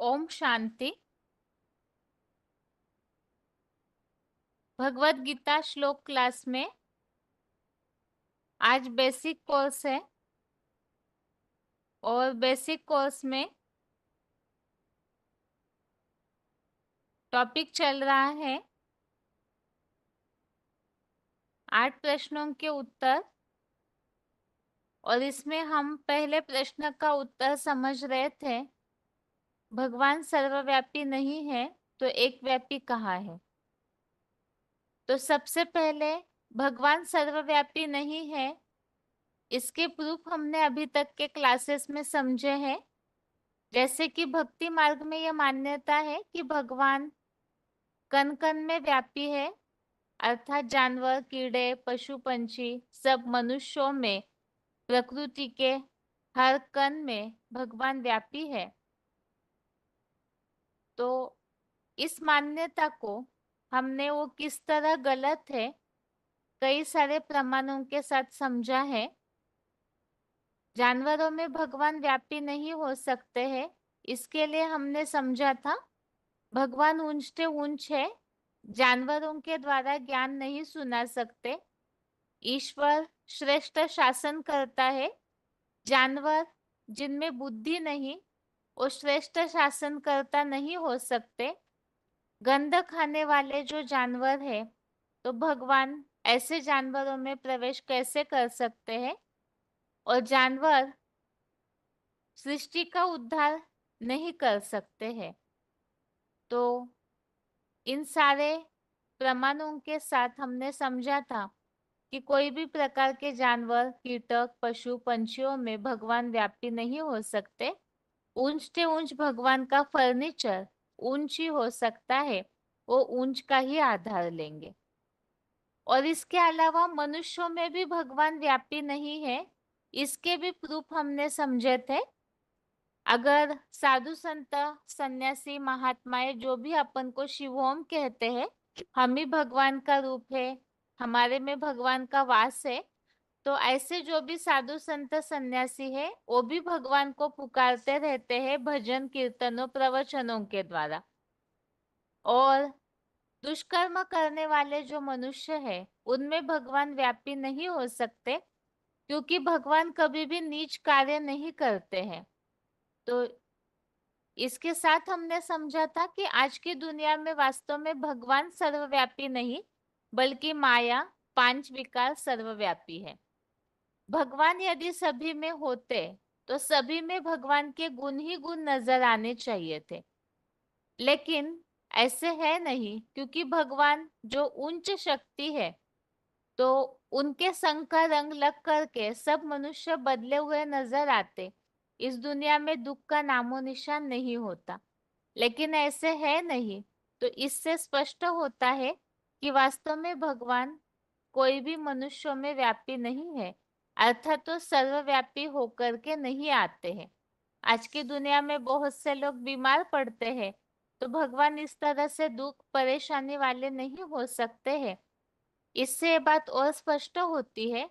ओम शांति। भगवत गीता श्लोक क्लास में आज बेसिक कोर्स है और बेसिक कोर्स में टॉपिक चल रहा है 8 प्रश्नों के उत्तर। और इसमें हम पहले प्रश्न का उत्तर समझ रहे थे, भगवान सर्वव्यापी नहीं है तो एक व्यापी कहाँ है। तो सबसे पहले भगवान सर्वव्यापी नहीं है, इसके प्रूफ हमने अभी तक के क्लासेस में समझे हैं। जैसे कि भक्ति मार्ग में यह मान्यता है कि भगवान कण कण में व्यापी है, अर्थात जानवर, कीड़े, पशु, पंछी, सब मनुष्यों में, प्रकृति के हर कण में भगवान व्यापी है। तो इस मान्यता को हमने वो किस तरह गलत है कई सारे प्रमाणों के साथ समझा है। जानवरों में भगवान व्यापी नहीं हो सकते हैं, इसके लिए हमने समझा था भगवान ऊंचते ऊंच है, जानवरों के द्वारा ज्ञान नहीं सुना सकते। ईश्वर श्रेष्ठ शासन करता है, जानवर जिनमें बुद्धि नहीं वो श्रेष्ठ शासन करता नहीं हो सकते। गंध खाने वाले जो जानवर है, तो भगवान ऐसे जानवरों में प्रवेश कैसे कर सकते हैं। और जानवर सृष्टि का उद्धार नहीं कर सकते हैं। तो इन सारे प्रमाणों के साथ हमने समझा था कि कोई भी प्रकार के जानवर, कीटक, पशु, पंछियों में भगवान व्यापी नहीं हो सकते। ऊंचते ऊंच भगवान का फर्नीचर ऊंच ही हो सकता है, वो ऊंच का ही आधार लेंगे। और इसके अलावा मनुष्यों में भी भगवान व्यापी नहीं है, इसके भी प्रूफ हमने समझे थे। अगर साधु संत, सन्यासी, महात्माएं जो भी अपन को शिवोम कहते हैं, हम ही भगवान का रूप है, हमारे में भगवान का वास है, तो ऐसे जो भी साधु संत सन्यासी है वो भी भगवान को पुकारते रहते हैं भजन, कीर्तनों, प्रवचनों के द्वारा। और दुष्कर्म करने वाले जो मनुष्य है उनमें भगवान व्यापी नहीं हो सकते, क्योंकि भगवान कभी भी नीच कार्य नहीं करते हैं। तो इसके साथ हमने समझा था कि आज की दुनिया में वास्तव में भगवान सर्वव्यापी नहीं, बल्कि माया, पांच विकार सर्वव्यापी है। भगवान यदि सभी में होते तो सभी में भगवान के गुण ही गुण नजर आने चाहिए थे, लेकिन ऐसे है नहीं, क्योंकि भगवान जो उच्च शक्ति है, तो उनके संग का रंग लग करके सब मनुष्य बदले हुए नजर आते, इस दुनिया में दुख का नामो निशान नहीं होता। लेकिन ऐसे है नहीं, तो इससे स्पष्ट होता है कि वास्तव में भगवान कोई भी मनुष्यों में व्यापी नहीं है, अर्थात तो सर्वव्यापी होकर के नहीं आते हैं। आज की दुनिया में बहुत से लोग बीमार पड़ते हैं, तो भगवान इस तरह से दुख परेशानी वाले नहीं हो सकते हैं। इससे ये बात और स्पष्ट होती है।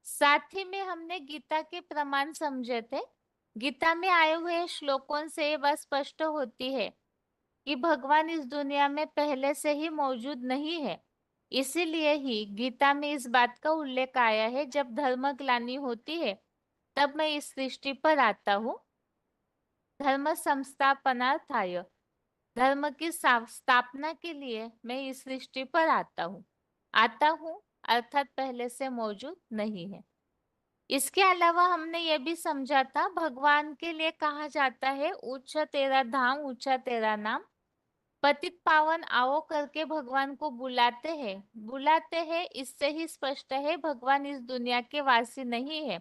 साथ ही में हमने गीता के प्रमाण समझे थे। गीता में आए हुए श्लोकों से ये बात स्पष्ट होती है कि भगवान इस दुनिया में पहले से ही मौजूद नहीं है। इसीलिए ही गीता में इस बात का उल्लेख आया है, जब धर्म ग्लानि होती है तब मैं इस सृष्टि पर आता हूँ, धर्म संस्थापनार्थाय, धर्म की स्थापना के लिए मैं इस सृष्टि पर आता हूँ अर्थात पहले से मौजूद नहीं है। इसके अलावा हमने ये भी समझा था, भगवान के लिए कहा जाता है ऊंचा तेरा धाम, ऊंचा तेरा नाम। पतित पावन आओ करके भगवान को बुलाते हैं, इससे ही स्पष्ट है भगवान इस दुनिया के वासी नहीं है,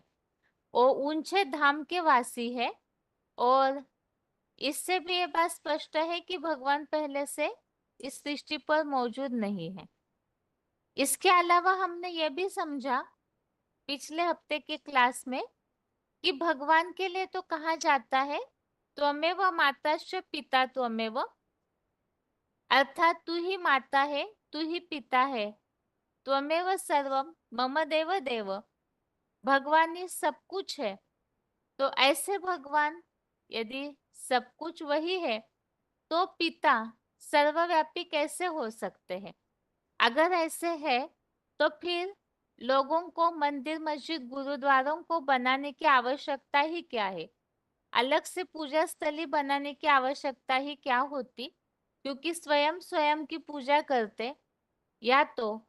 वो ऊंचे धाम के वासी है। और इससे भी ये बात स्पष्ट है कि भगवान पहले से इस सृष्टि पर मौजूद नहीं है। इसके अलावा हमने ये भी समझा पिछले हफ्ते की क्लास में कि भगवान के लिए तो कहा जाता है त्वमेव माताश्च पिता त्वमेव, अर्थात तू ही माता है, तू ही पिता है, त्वमेव सर्वम मम देव देव, भगवान ही सब कुछ है। तो ऐसे भगवान यदि सब कुछ वही है, तो पिता सर्वव्यापी कैसे हो सकते हैं? अगर ऐसे है तो फिर लोगों को मंदिर, मस्जिद, गुरुद्वारों को बनाने की आवश्यकता ही क्या है? अलग से पूजा स्थली बनाने की आवश्यकता ही क्या होती? क्योंकि स्वयं स्वयं की पूजा करते, या तो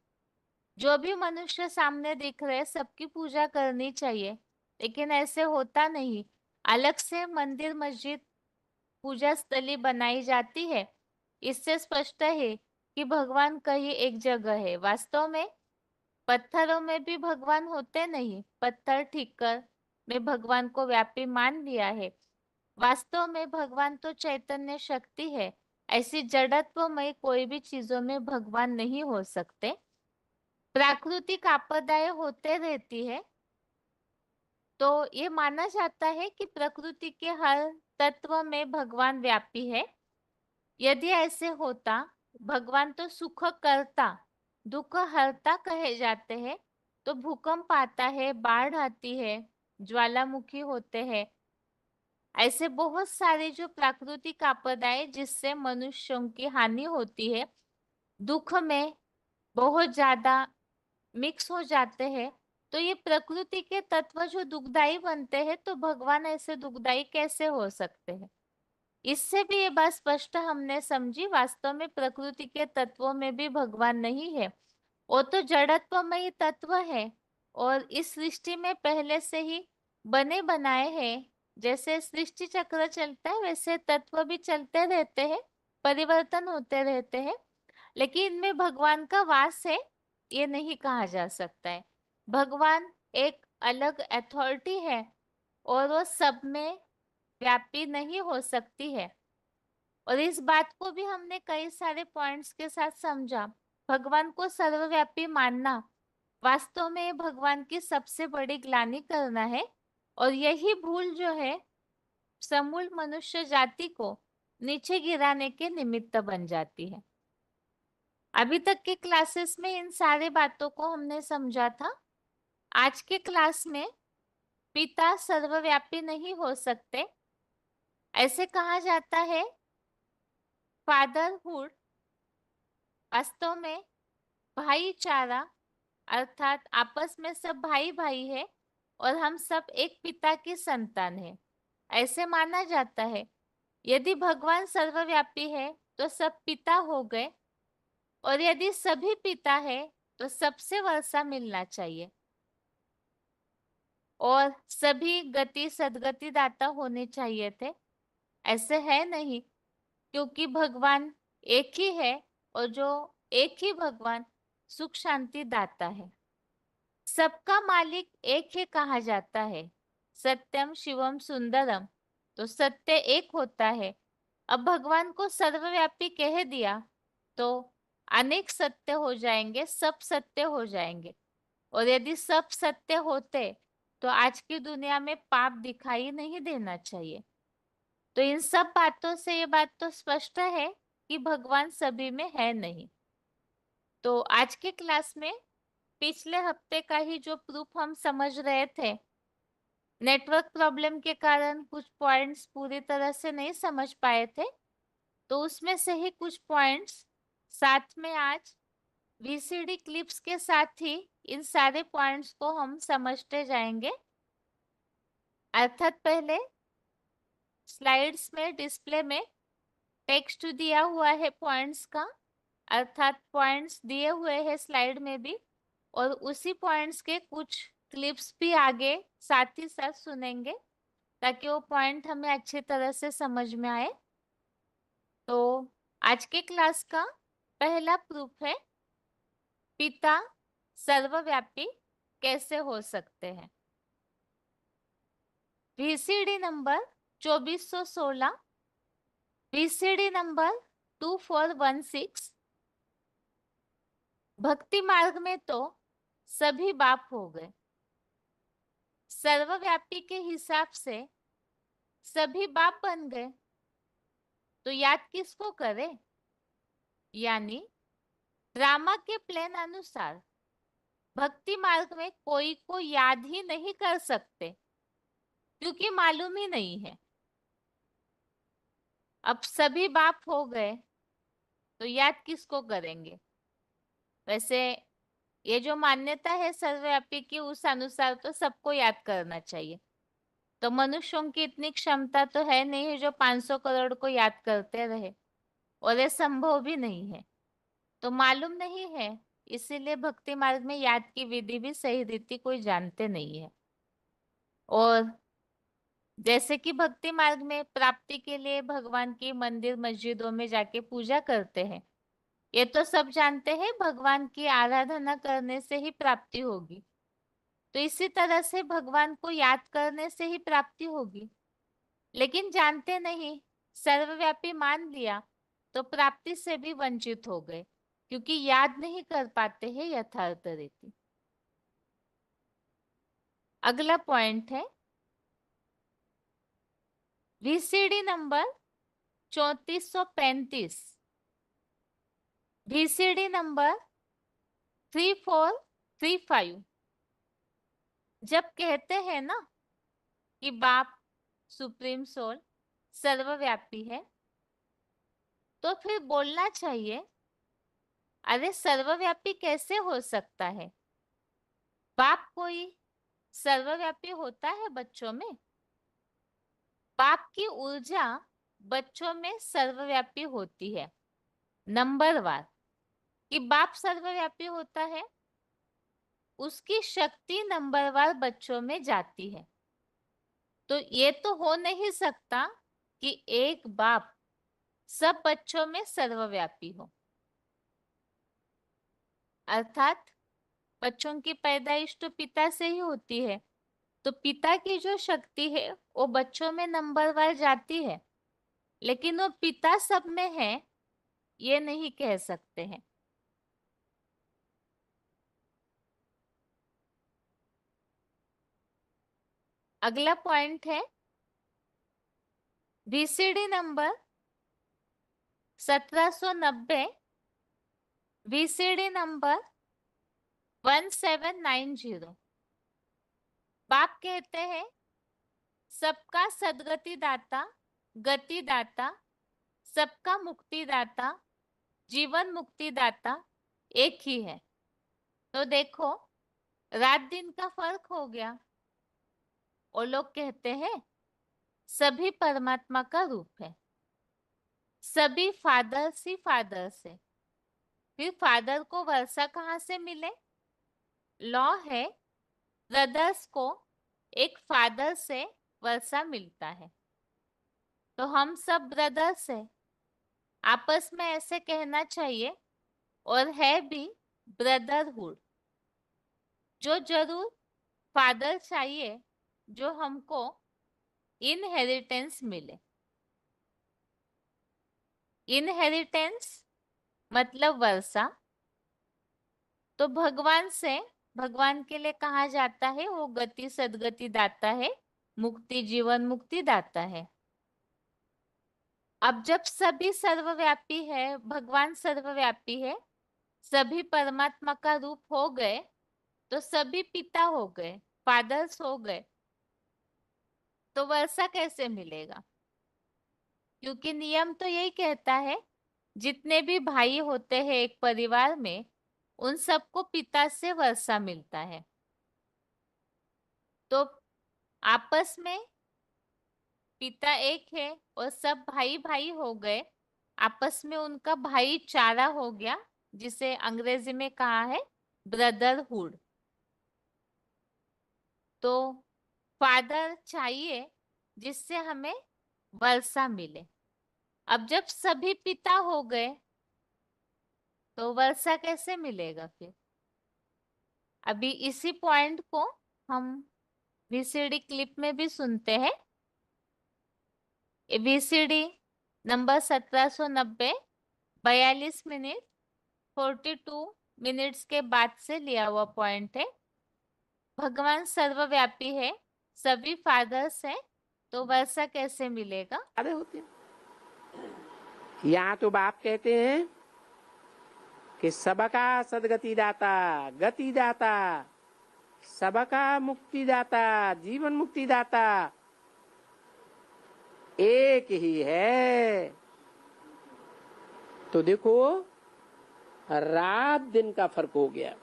जो भी मनुष्य सामने दिख रहे सबकी पूजा करनी चाहिए, लेकिन ऐसे होता नहीं। अलग से मंदिर, मस्जिद, पूजा स्थली बनाई जाती है। इससे स्पष्ट है कि भगवान कहीं एक जगह है। वास्तव में पत्थरों में भी भगवान होते नहीं। पत्थर ठीक कर में भगवान को व्यापी मान लिया है। वास्तव में भगवान तो चैतन्य शक्ति है। ऐसी जड़त्वमय कोई भी चीजों में भगवान नहीं हो सकते। प्राकृतिक आपदाएं होते रहती है, तो ये माना जाता है कि प्रकृति के हर तत्व में भगवान व्यापी है। यदि ऐसे होता, भगवान तो सुख करता, दुख हरता कहे जाते हैं। तो भूकंप आता है, बाढ़ आती है, ज्वालामुखी होते हैं, ऐसे बहुत सारे जो प्राकृतिक आपदाएं जिससे मनुष्यों की हानि होती है, दुख में बहुत ज्यादा मिक्स हो जाते हैं। तो ये प्रकृति के तत्व जो दुखदाई बनते हैं, तो भगवान ऐसे दुखदाई कैसे हो सकते हैं? इससे भी ये बात स्पष्ट हमने समझी, वास्तव में प्रकृति के तत्वों में भी भगवान नहीं है। वो तो जड़त्वमयी तत्व है, और इस सृष्टि में पहले से ही बने बनाए हैं। जैसे सृष्टि चक्र चलता है, वैसे तत्व भी चलते रहते हैं, परिवर्तन होते रहते हैं। लेकिन इनमें भगवान का वास है, ये नहीं कहा जा सकता है। भगवान एक अलग अथॉरिटी है, और वो सब में व्यापी नहीं हो सकती है। और इस बात को भी हमने कई सारे पॉइंट्स के साथ समझा। भगवान को सर्वव्यापी मानना वास्तव में भगवान की सबसे बड़ी ग्लानि करना है, और यही भूल जो है समूल मनुष्य जाति को नीचे गिराने के निमित्त बन जाती है। अभी तक के क्लासेस में इन सारे बातों को हमने समझा था। आज के क्लास में पिता सर्वव्यापी नहीं हो सकते। ऐसे कहा जाता है फादरहुड वास्तव में भाईचारा, अर्थात आपस में सब भाई भाई है, और हम सब एक पिता की संतान है, ऐसे माना जाता है। यदि भगवान सर्वव्यापी है तो सब पिता हो गए, और यदि सभी पिता है तो सबसे वर्षा मिलना चाहिए, और सभी गति सदगति दाता होने चाहिए थे। ऐसे है नहीं, क्योंकि भगवान एक ही है, और जो एक ही भगवान सुख शांति दाता है। सबका मालिक एक ही कहा जाता है, सत्यम शिवम सुंदरम। तो सत्य एक होता है। अब भगवान को सर्वव्यापी कह दिया तो अनेक सत्य हो जाएंगे, सब सत्य हो जाएंगे। और यदि सब सत्य होते तो आज की दुनिया में पाप दिखाई नहीं देना चाहिए। तो इन सब बातों से ये बात तो स्पष्ट है कि भगवान सभी में है नहीं। तो आज के क्लास में पिछले हफ्ते का ही जो प्रूफ हम समझ रहे थे, नेटवर्क प्रॉब्लम के कारण कुछ पॉइंट्स पूरी तरह से नहीं समझ पाए थे, तो उसमें से ही कुछ पॉइंट्स साथ में आज वीसीडी क्लिप्स के साथ ही इन सारे पॉइंट्स को हम समझते जाएंगे। अर्थात पहले स्लाइड्स में, डिस्प्ले में टेक्स्ट दिया हुआ है पॉइंट्स का, अर्थात पॉइंट्स दिए हुए हैं स्लाइड में भी, और उसी पॉइंट्स के कुछ क्लिप्स भी आगे साथ ही साथ सुनेंगे, ताकि वो पॉइंट हमें अच्छी तरह से समझ में आए। तो आज के क्लास का पहला प्रूफ है पिता सर्वव्यापी कैसे हो सकते हैं। VCD number 2416, VCD number 2416। भक्ति मार्ग में तो सभी बाप हो गए, सर्वव्यापी के हिसाब से सभी बाप बन गए, तो याद किसको करे? यानी ड्रामा के प्लान अनुसार भक्ति मार्ग में कोई को याद ही नहीं कर सकते, क्योंकि मालूम ही नहीं है। अब सभी बाप हो गए तो याद किसको करेंगे? वैसे ये जो मान्यता है सर्वव्यापी की, उस अनुसार तो सबको याद करना चाहिए। तो मनुष्यों की इतनी क्षमता तो है नहीं है जो 500 करोड़ को याद करते रहे, और ये संभव भी नहीं है। तो मालूम नहीं है, इसीलिए भक्ति मार्ग में याद की विधि भी सही रीति कोई जानते नहीं है। और जैसे कि भक्ति मार्ग में प्राप्ति के लिए भगवान की मंदिर मस्जिदों में जाके पूजा करते हैं, ये तो सब जानते हैं भगवान की आराधना करने से ही प्राप्ति होगी। तो इसी तरह से भगवान को याद करने से ही प्राप्ति होगी, लेकिन जानते नहीं, सर्वव्यापी मान लिया तो प्राप्ति से भी वंचित हो गए, क्योंकि याद नहीं कर पाते हैं यथार्थ रीति। अगला पॉइंट है VCD नंबर 3435, VCD नंबर 3435। जब कहते हैं ना कि बाप सुप्रीम सोल सर्वव्यापी है, तो फिर बोलना चाहिए, अरे सर्वव्यापी कैसे हो सकता है? बाप कोई सर्वव्यापी होता है बच्चों में? बाप की ऊर्जा बच्चों में सर्वव्यापी होती है नंबरवार। कि बाप सर्वव्यापी होता है, उसकी शक्ति नंबरवार बच्चों में जाती है। तो ये तो हो नहीं सकता कि एक बाप सब बच्चों में सर्वव्यापी हो। अर्थात बच्चों की पैदाइश तो पिता से ही होती है, तो पिता की जो शक्ति है वो बच्चों में नंबरवार जाती है, लेकिन वो पिता सब में है ये नहीं कह सकते हैं। अगला पॉइंट है VCD नंबर 1790, VCD नंबर 1790। बाप कहते हैं सबका सदगति दाता, गति दाता, सबका मुक्ति दाता, जीवन मुक्ति दाता एक ही है। तो देखो, रात दिन का फर्क हो गया। और लोग कहते हैं सभी परमात्मा का रूप है, सभी फादर सी फादर से। फिर फादर को वर्षा कहाँ से मिले? लॉ है, ब्रदर्स को एक फादर से वर्षा मिलता है, तो हम सब ब्रदर्स है। आपस में ऐसे कहना चाहिए, और है भी ब्रदरहुड। जो जरूर फादर चाहिए जो हमको इनहेरिटेंस मिले। इनहेरिटेंस मतलब वर्षा। तो भगवान से, भगवान के लिए कहा जाता है वो गति सदगति दाता है, मुक्ति जीवन मुक्ति दाता है। अब जब सभी सर्वव्यापी है, भगवान सर्वव्यापी है, सभी परमात्मा का रूप हो गए, तो सभी पिता हो गए, फादर्स हो गए, तो वर्षा कैसे मिलेगा? क्योंकि नियम तो यही कहता है जितने भी भाई होते हैं एक परिवार में, उन सबको पिता से वर्षा मिलता है। तो आपस में पिता एक है और सब भाई भाई हो गए, आपस में उनका भाईचारा हो गया, जिसे अंग्रेजी में कहा है ब्रदरहुड। तो फादर चाहिए जिससे हमें वर्षा मिले। अब जब सभी पिता हो गए तो वर्षा कैसे मिलेगा फिर? अभी इसी पॉइंट को हम VCD क्लिप में भी सुनते हैं। VCD नंबर 1790, 42 मिनट 42 मिनट्स के बाद से लिया हुआ पॉइंट है। भगवान सर्वव्यापी है, सभी फादर्स हैं, तो वर्षा कैसे मिलेगा? अरे होते यहाँ तो बाप कहते हैं कि सबका सदगति दाता, गति दाता, सबका मुक्ति दाता, जीवन मुक्ति दाता एक ही है। तो देखो रात दिन का फर्क हो गया।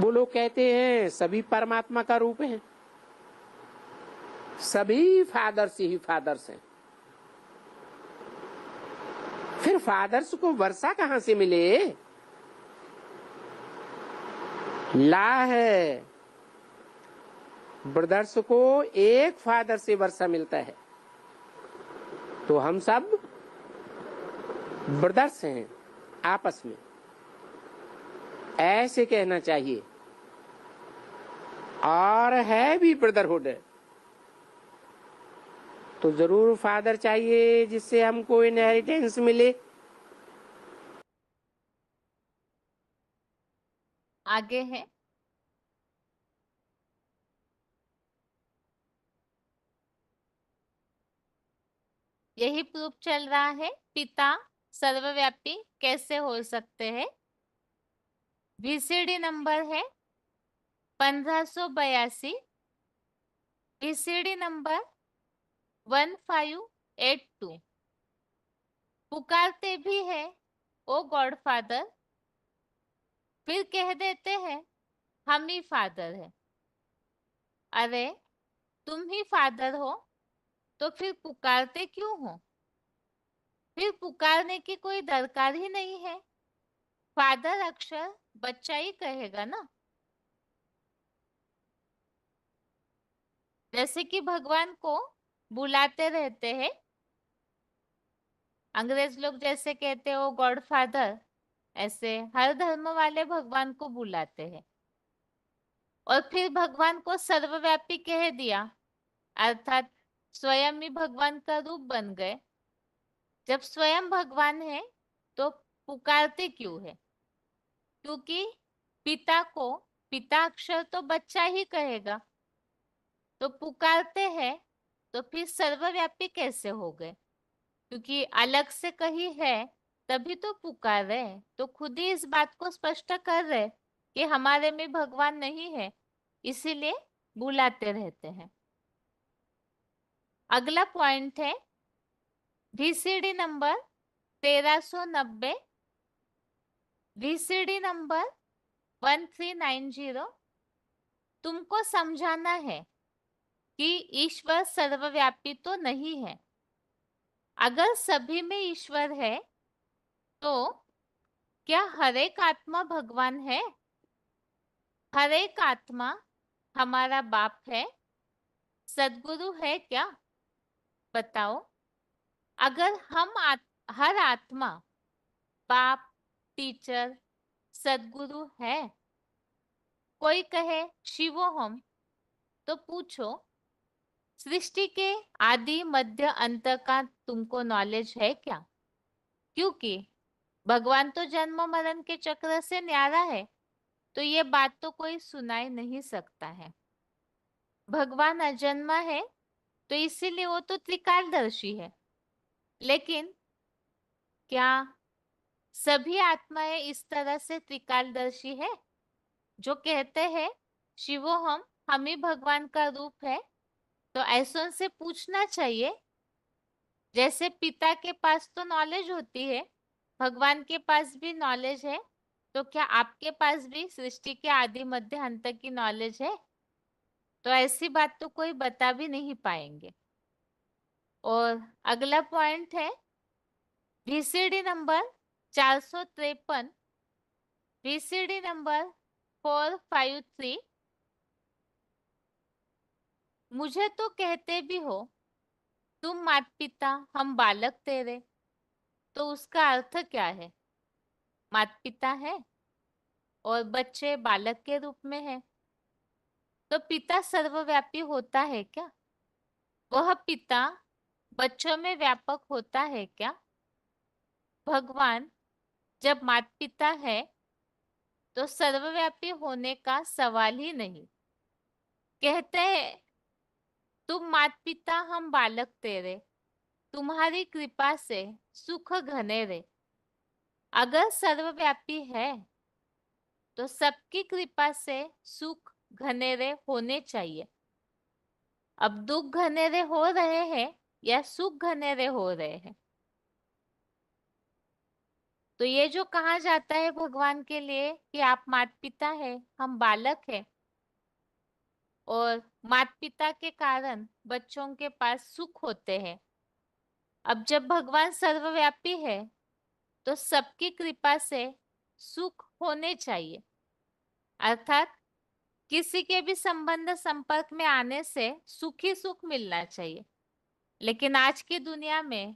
वो लोग कहते हैं सभी परमात्मा का रूप है, सभी फादर्स ही फादर्स हैं। फिर फादर्स को वर्षा कहां से मिले? ला है, ब्रदर्स को एक फादर से वर्षा मिलता है। तो हम सब ब्रदर्स हैं आपस में, ऐसे कहना चाहिए। और है भी ब्रदरहुड, तो जरूर फादर चाहिए जिससे हमको इनहेरिटेंस मिले। आगे है, यही प्रूफ चल रहा है पिता सर्वव्यापी कैसे हो सकते हैं। VCD नंबर है 1582, VCD नंबर 1582। पुकारते भी है ओ गॉड फादर, फिर कह देते हैं हम ही फादर है। अरे तुम ही फादर हो तो फिर पुकारते क्यों हो? फिर पुकारने की कोई दरकार ही नहीं है। फादर अक्षर बच्चा ही कहेगा ना। जैसे कि भगवान को बुलाते रहते हैं, अंग्रेज लोग जैसे कहते हो गॉड फादर, ऐसे हर धर्म वाले भगवान को बुलाते हैं। और फिर भगवान को सर्वव्यापी कह दिया, अर्थात स्वयं ही भगवान का रूप बन गए। जब स्वयं भगवान है तो पुकारते क्यों है? क्योंकि पिता को पिता अक्षर तो बच्चा ही कहेगा, तो पुकारते हैं तो फिर सर्वव्यापी कैसे हो गए? क्योंकि अलग से कहीं है तभी तो पुकार रहे। तो खुद ही इस बात को स्पष्ट कर रहे कि हमारे में भगवान नहीं है, इसीलिए बुलाते रहते हैं। अगला पॉइंट है VCD नंबर 1390, VCD नंबर 1390। तुमको समझाना है कि ईश्वर सर्वव्यापी तो नहीं है। अगर सभी में ईश्वर है तो क्या हर एक आत्मा भगवान है? हर एक आत्मा हमारा बाप है, सदगुरु है क्या? बताओ। अगर हर आत्मा बाप, टीचर, सदगुरु है, कोई कहे शिवो हम, तो पूछो सृष्टि के आदि मध्य अंत का तुमको नॉलेज है क्या? क्योंकि भगवान तो जन्म मरण के चक्र से न्यारा है, तो ये बात तो कोई सुनाई नहीं सकता है। भगवान अजन्मा है तो इसीलिए वो तो त्रिकालदर्शी है। लेकिन क्या सभी आत्माएं इस तरह से त्रिकालदर्शी है जो कहते हैं शिवो हम ही भगवान का रूप है? तो ऐसों से पूछना चाहिए। जैसे पिता के पास तो नॉलेज होती है, भगवान के पास भी नॉलेज है, तो क्या आपके पास भी सृष्टि के आदि मध्य अंत की नॉलेज है? तो ऐसी बात तो कोई बता भी नहीं पाएंगे। और अगला पॉइंट है VCD नंबर 453, VCD नंबर 453। मुझे तो कहते भी हो तुम माता पिता हम बालक तेरे, तो उसका अर्थ क्या है? माता पिता है और बच्चे बालक के रूप में है, तो पिता सर्वव्यापी होता है क्या? वह पिता बच्चों में व्यापक होता है क्या? भगवान जब माता पिता है तो सर्वव्यापी होने का सवाल ही नहीं। कहते हैं तुम माता पिता हम बालक तेरे, तुम्हारी कृपा से सुख घने रे। अगर सर्वव्यापी है तो सबकी कृपा से सुख घनेरे होने चाहिए। अब दुख घनेरे हो रहे हैं या सुख घनेरे हो रहे हैं। तो ये जो कहा जाता है भगवान के लिए कि आप माता पिता है, हम बालक है, और माता पिता के कारण बच्चों के पास सुख होते हैं। अब जब भगवान सर्वव्यापी है तो सबकी कृपा से सुख होने चाहिए, अर्थात किसी के भी संबंध संपर्क में आने से सुख ही सुख मिलना चाहिए। लेकिन आज की दुनिया में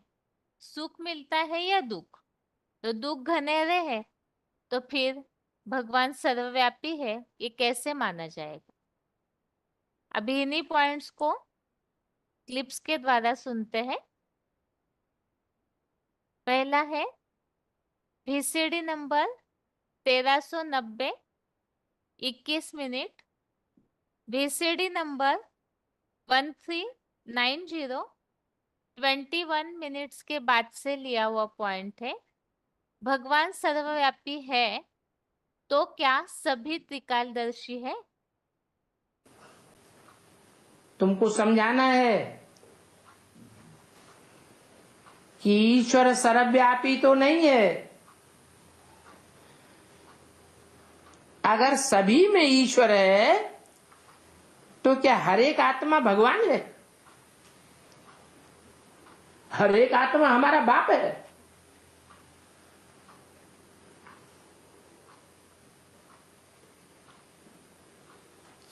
सुख मिलता है या दुख? तो दुख घनेरे है, तो फिर भगवान सर्वव्यापी है ये कैसे माना जाएगा? अभी इन्हीं पॉइंट्स को क्लिप्स के द्वारा सुनते हैं। पहला है VCD number 1390 21 minute, VCD number 1390 21 minutes के बाद से लिया हुआ पॉइंट है। भगवान सर्वव्यापी है तो क्या सभी त्रिकालदर्शी है? तुमको समझाना है कि ईश्वर सर्वव्यापी तो नहीं है। अगर सभी में ईश्वर है तो क्या हर एक आत्मा भगवान है? हर एक आत्मा हमारा बाप है?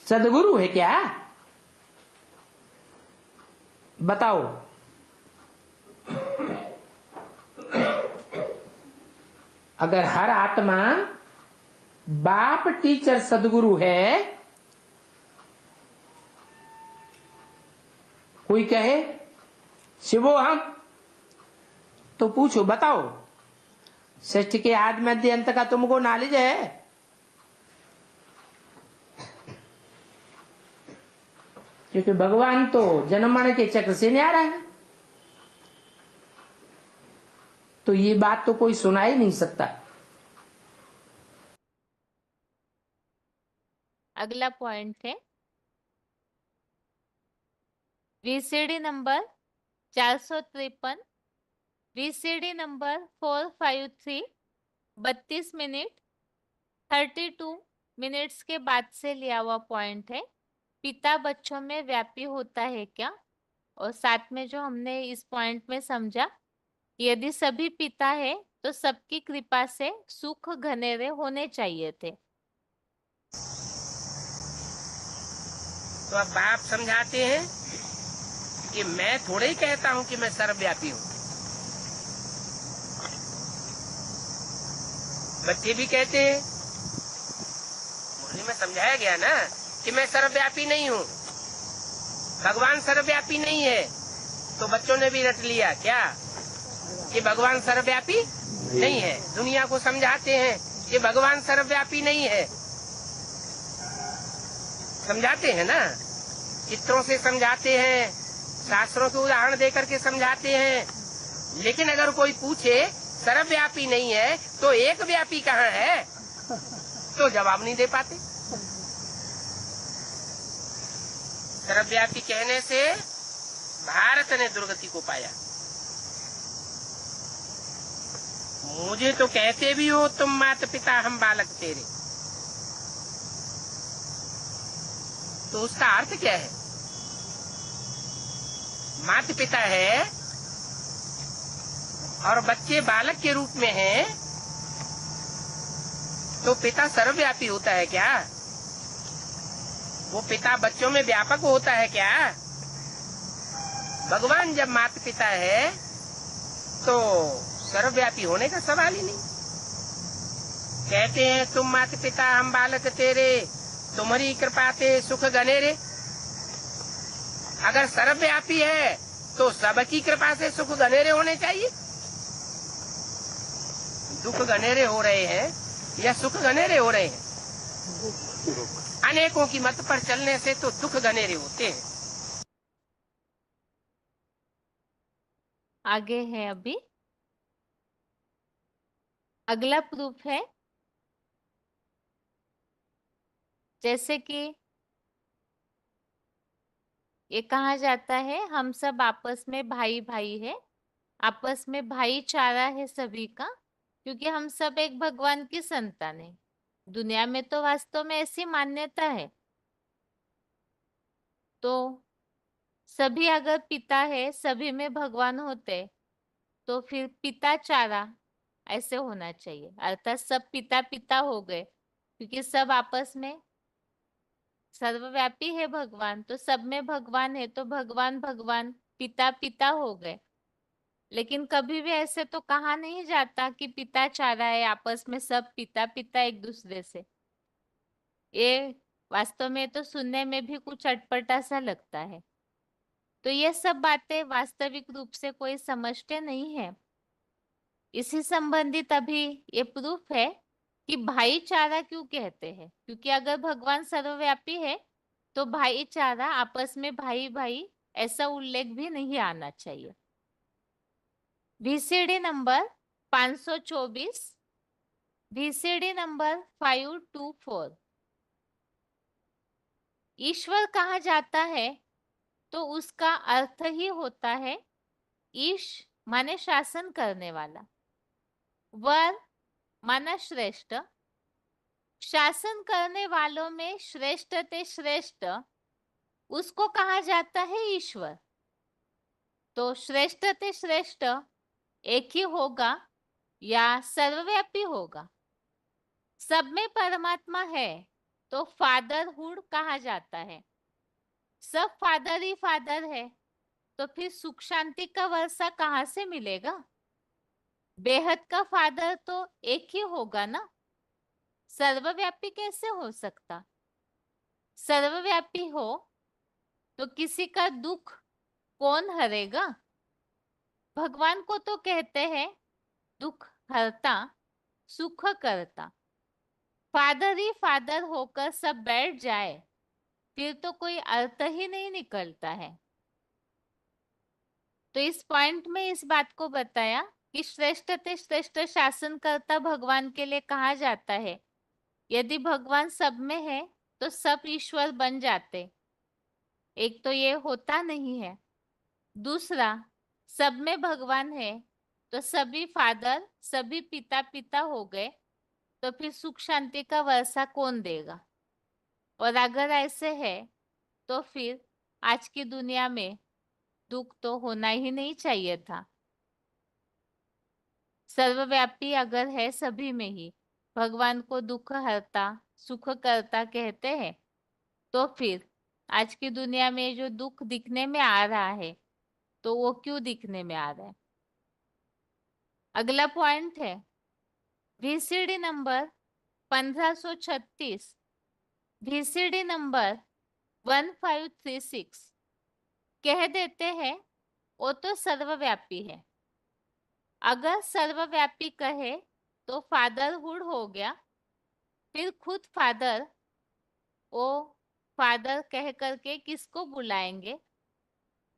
सदगुरु है क्या? बताओ। अगर हर आत्मा बाप टीचर सदगुरु है, कोई कहे शिवो हम, तो पूछो बताओ सृष्टि के आदि मध्य अंत का तुमको नॉलेज है? क्योंकि भगवान तो जन्म मरण के चक्र से न्यारा है, तो ये बात तो कोई सुना ही नहीं सकता। अगला पॉइंट है VCD number 453, VCD number 453 32 minute 32 minutes के बाद से लिया हुआ पॉइंट है। पिता बच्चों में व्यापी होता है क्या? और साथ में जो हमने इस पॉइंट में समझा, यदि सभी पिता है तो सबकी कृपा से सुख घनेरे होने चाहिए थे। तो अब बाप समझाते हैं कि मैं थोड़े ही कहता हूं कि मैं सर्वव्यापी हूं। बच्चे भी कहते हैं, मुरली में समझाया गया ना कि मैं सर्वव्यापी नहीं हूं, भगवान सर्वव्यापी नहीं है। तो बच्चों ने भी रट लिया क्या कि भगवान सर्वव्यापी नहीं है। दुनिया को समझाते हैं कि भगवान सर्वव्यापी नहीं है, समझाते हैं ना, चित्रों से समझाते हैं, शास्त्रों के उदाहरण देकर के समझाते हैं। लेकिन अगर कोई पूछे सर्वव्यापी नहीं है तो एक व्यापी कहाँ है, तो जवाब नहीं दे पाते। सर्वव्यापी कहने से भारत ने दुर्गति को पाया। मुझे तो कहते भी हो तुम माता पिता हम बालक तेरे, तो उसका अर्थ क्या है? माता पिता है और बच्चे बालक के रूप में हैं, तो पिता सर्वव्यापी होता है क्या? वो पिता बच्चों में व्यापक होता है क्या? भगवान जब माता पिता है तो सर्वव्यापी होने का सवाल ही नहीं। कहते हैं तुम माता पिता हम बालक तेरे, तुम्हारी कृपा ते सुख घनेरे। अगर सर्वव्यापी है तो सबकी कृपा से सुख घनेरे होने चाहिए। दुख घनेरे हो रहे हैं या सुख घनेरे हो रहे हैं? अनेकों की मत पर चलने से तो दुख घनेरे होते हैं। आगे है अभी अगला प्रूफ है, जैसे कि ये कहा जाता है हम सब आपस में भाई भाई है, आपस में भाईचारा है सभी का, क्योंकि हम सब एक भगवान की संतान है। दुनिया में तो वास्तव में ऐसी मान्यता है। तो सभी अगर पिता है, सभी में भगवान होते, तो फिर पिता चारा ऐसे होना चाहिए, अर्थात सब पिता पिता हो गए, क्योंकि सब आपस में सर्वव्यापी है भगवान, तो सब में भगवान है, तो भगवान भगवान पिता पिता हो गए। लेकिन कभी भी ऐसे तो कहा नहीं जाता कि पिता चाह रहा है, आपस में सब पिता पिता एक दूसरे से। ये वास्तव में तो सुनने में भी कुछ अटपटा सा लगता है। तो ये सब बातें वास्तविक रूप से कोई समझते नहीं है। इसी संबंधित अभी ये प्रूफ है कि भाईचारा क्यों कहते हैं, क्योंकि अगर भगवान सर्वव्यापी है तो भाईचारा, आपस में भाई भाई ऐसा उल्लेख भी नहीं आना चाहिए। VCD number 524, VCD number 524। ईश्वर कहा जाता है तो उसका अर्थ ही होता है ईश माने शासन करने वाला, वर माना श्रेष्ठ, शासन करने वालों में श्रेष्ठ ते श्रेष्ठ उसको कहा जाता है ईश्वर। तो श्रेष्ठ ते श्रेष्ठ एक ही होगा या सर्वव्यापी होगा? सब में परमात्मा है तो फादरहुड कहा जाता है। सब फादर ही फादर है, तो फिर सुख शांति का वर्षा कहाँ से मिलेगा? बेहद का फादर तो एक ही होगा ना, सर्वव्यापी कैसे हो सकता? सर्वव्यापी हो तो किसी का दुख कौन हरेगा? भगवान को तो कहते हैं दुख हरता सुख करता। फादर ही फादर होकर सब बैठ जाए फिर तो कोई अर्थ ही नहीं निकलता है। तो इस पॉइंट में इस बात को बताया कि श्रेष्ठ ते श्रेष्ठ शासन करता भगवान के लिए कहा जाता है। यदि भगवान सब में है तो सब ईश्वर बन जाते, एक तो ये होता नहीं है। दूसरा, सब में भगवान है तो सभी फादर सभी पिता पिता हो गए, तो फिर सुख शांति का वर्षा कौन देगा? और अगर ऐसे है तो फिर आज की दुनिया में दुख तो होना ही नहीं चाहिए था। सर्वव्यापी अगर है सभी में ही, भगवान को दुख हरता सुख करता कहते हैं, तो फिर आज की दुनिया में जो दुख दिखने में आ रहा है तो वो क्यों दिखने में आ रहा है? अगला पॉइंट है VCD नंबर 1536, VCD नंबर 1536। कह देते हैं वो तो सर्वव्यापी है। अगर सर्वव्यापी कहे तो फादरहुड हो गया, फिर खुद फादर ओ फादर कह करके किसको बुलाएंगे?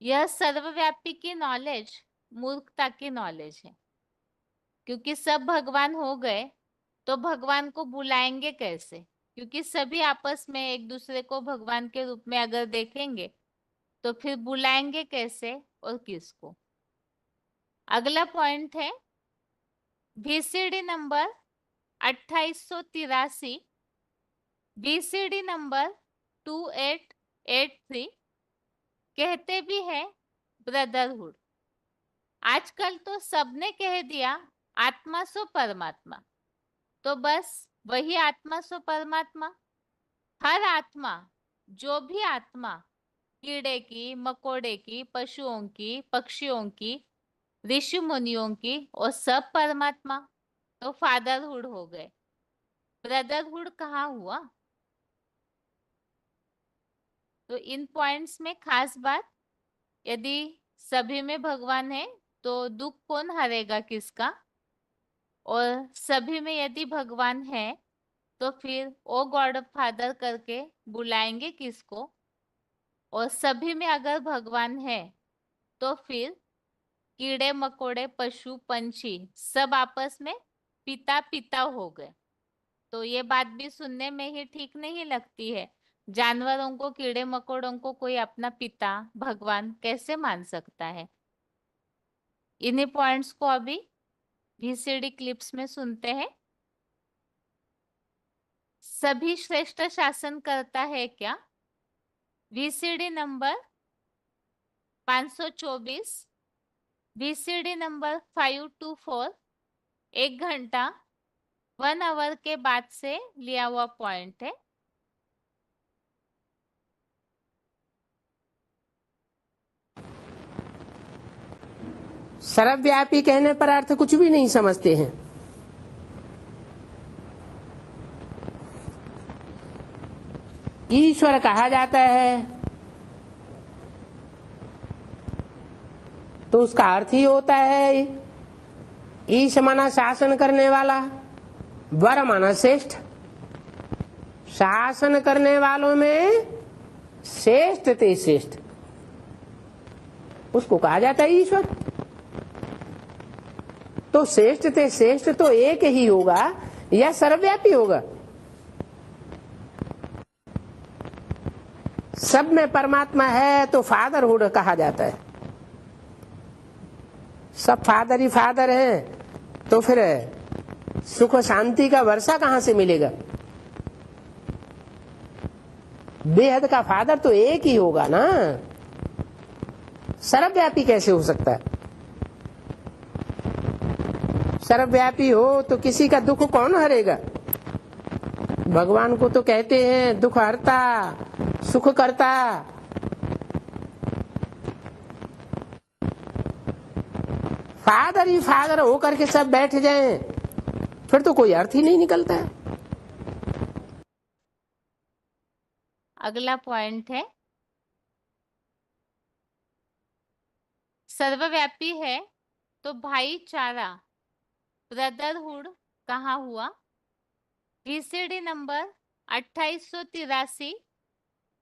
यह सर्वव्यापी की नॉलेज मूर्खता की नॉलेज है, क्योंकि सब भगवान हो गए तो भगवान को बुलाएंगे कैसे? क्योंकि सभी आपस में एक दूसरे को भगवान के रूप में अगर देखेंगे तो फिर बुलाएंगे कैसे और किसको? अगला पॉइंट है VCD नंबर 2883, VCD नंबर 2883। कहते भी है ब्रदरहुड। आजकल तो सबने कह दिया आत्मा सो परमात्मा, तो बस वही आत्मा सो परमात्मा। हर आत्मा, जो भी आत्मा, कीड़े की मकोड़े की पशुओं की पक्षियों की ऋषि मुनियों की, और सब परमात्मा। तो फादरहुड हो गए, ब्रदरहुड कहाँ हुआ? तो इन पॉइंट्स में खास बात, यदि सभी में भगवान है तो दुख कौन हरेगा किसका? और सभी में यदि भगवान है तो फिर ओ गॉड फादर करके बुलाएंगे किसको? और सभी में अगर भगवान है तो फिर कीड़े मकोड़े पशु पंछी सब आपस में पिता पिता हो गए। तो ये बात भी सुनने में ही ठीक नहीं लगती है। जानवरों को, कीड़े मकोड़ों को कोई अपना पिता, भगवान कैसे मान सकता है? इन्हीं पॉइंट्स को अभी VCD क्लिप्स में सुनते हैं। सभी श्रेष्ठ शासन करता है क्या? VCD नंबर 524, VCD नंबर 524, 1 घंटा 1 आवर के बाद से लिया हुआ पॉइंट है। सर्वव्यापी कहने पर अर्थ कुछ भी नहीं समझते हैं। ईश्वर कहा जाता है तो उसका अर्थ ही होता है ईश माना शासन करने वाला, वर माना श्रेष्ठ। शासन करने वालों में श्रेष्ठ ते श्रेष्ठ, उसको कहा जाता है ईश्वर। तो श्रेष्ठ ते श्रेष्ठ तो एक ही होगा या सर्वव्यापी होगा? सब में परमात्मा है तो फादरहुड कहा जाता है। सब फादर ही फादर हैं तो फिर सुख शांति का वर्षा कहां से मिलेगा? बेहद का फादर तो एक ही होगा ना, सर्वव्यापी कैसे हो सकता है? सर्वव्यापी हो तो किसी का दुख कौन हरेगा? भगवान को तो कहते हैं दुख हरता, सुख करता। फादर ही फादर होकर के सब बैठ जाएं, फिर तो कोई अर्थ ही नहीं निकलता है। अगला पॉइंट है, सर्वव्यापी है तो भाईचारा, ब्रदरहुड कहाँ हुआ? VCD number 2883,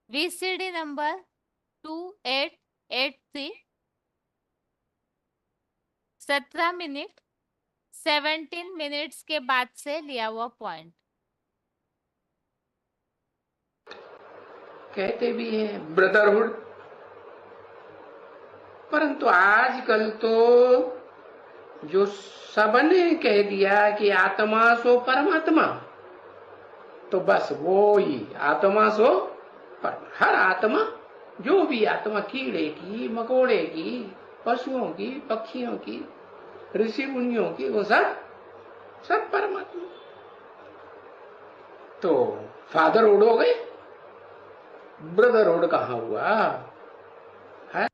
VCD number 2883, 17 minute 17 minutes के बाद से लिया हुआ पॉइंट। कहते भी हैं ब्रदरहुड, परंतु आजकल तो जो सबने कह दिया कि आत्मा सो परमात्मा, तो बस वो ही आत्मा सो परमात्मा। हर आत्मा, जो भी आत्मा, कीड़े की, मकोड़े की, पशुओं की, पक्षियों की, ऋषि मुनियों की, वो सब सब परमात्मा। तो फादरहुड हो गए, ब्रदरहुड कहाँ हुआ है?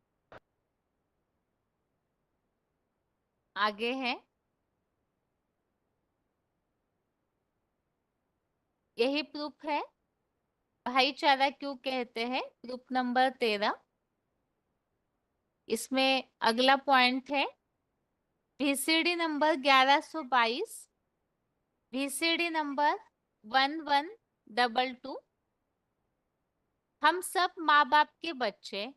आगे है, यही प्रूफ है भाईचारा क्यों कहते हैं, प्रूफ नंबर 13। इसमें अगला पॉइंट है VCD नंबर 1122, VCD नंबर 1122। हम सब माँ बाप के बच्चे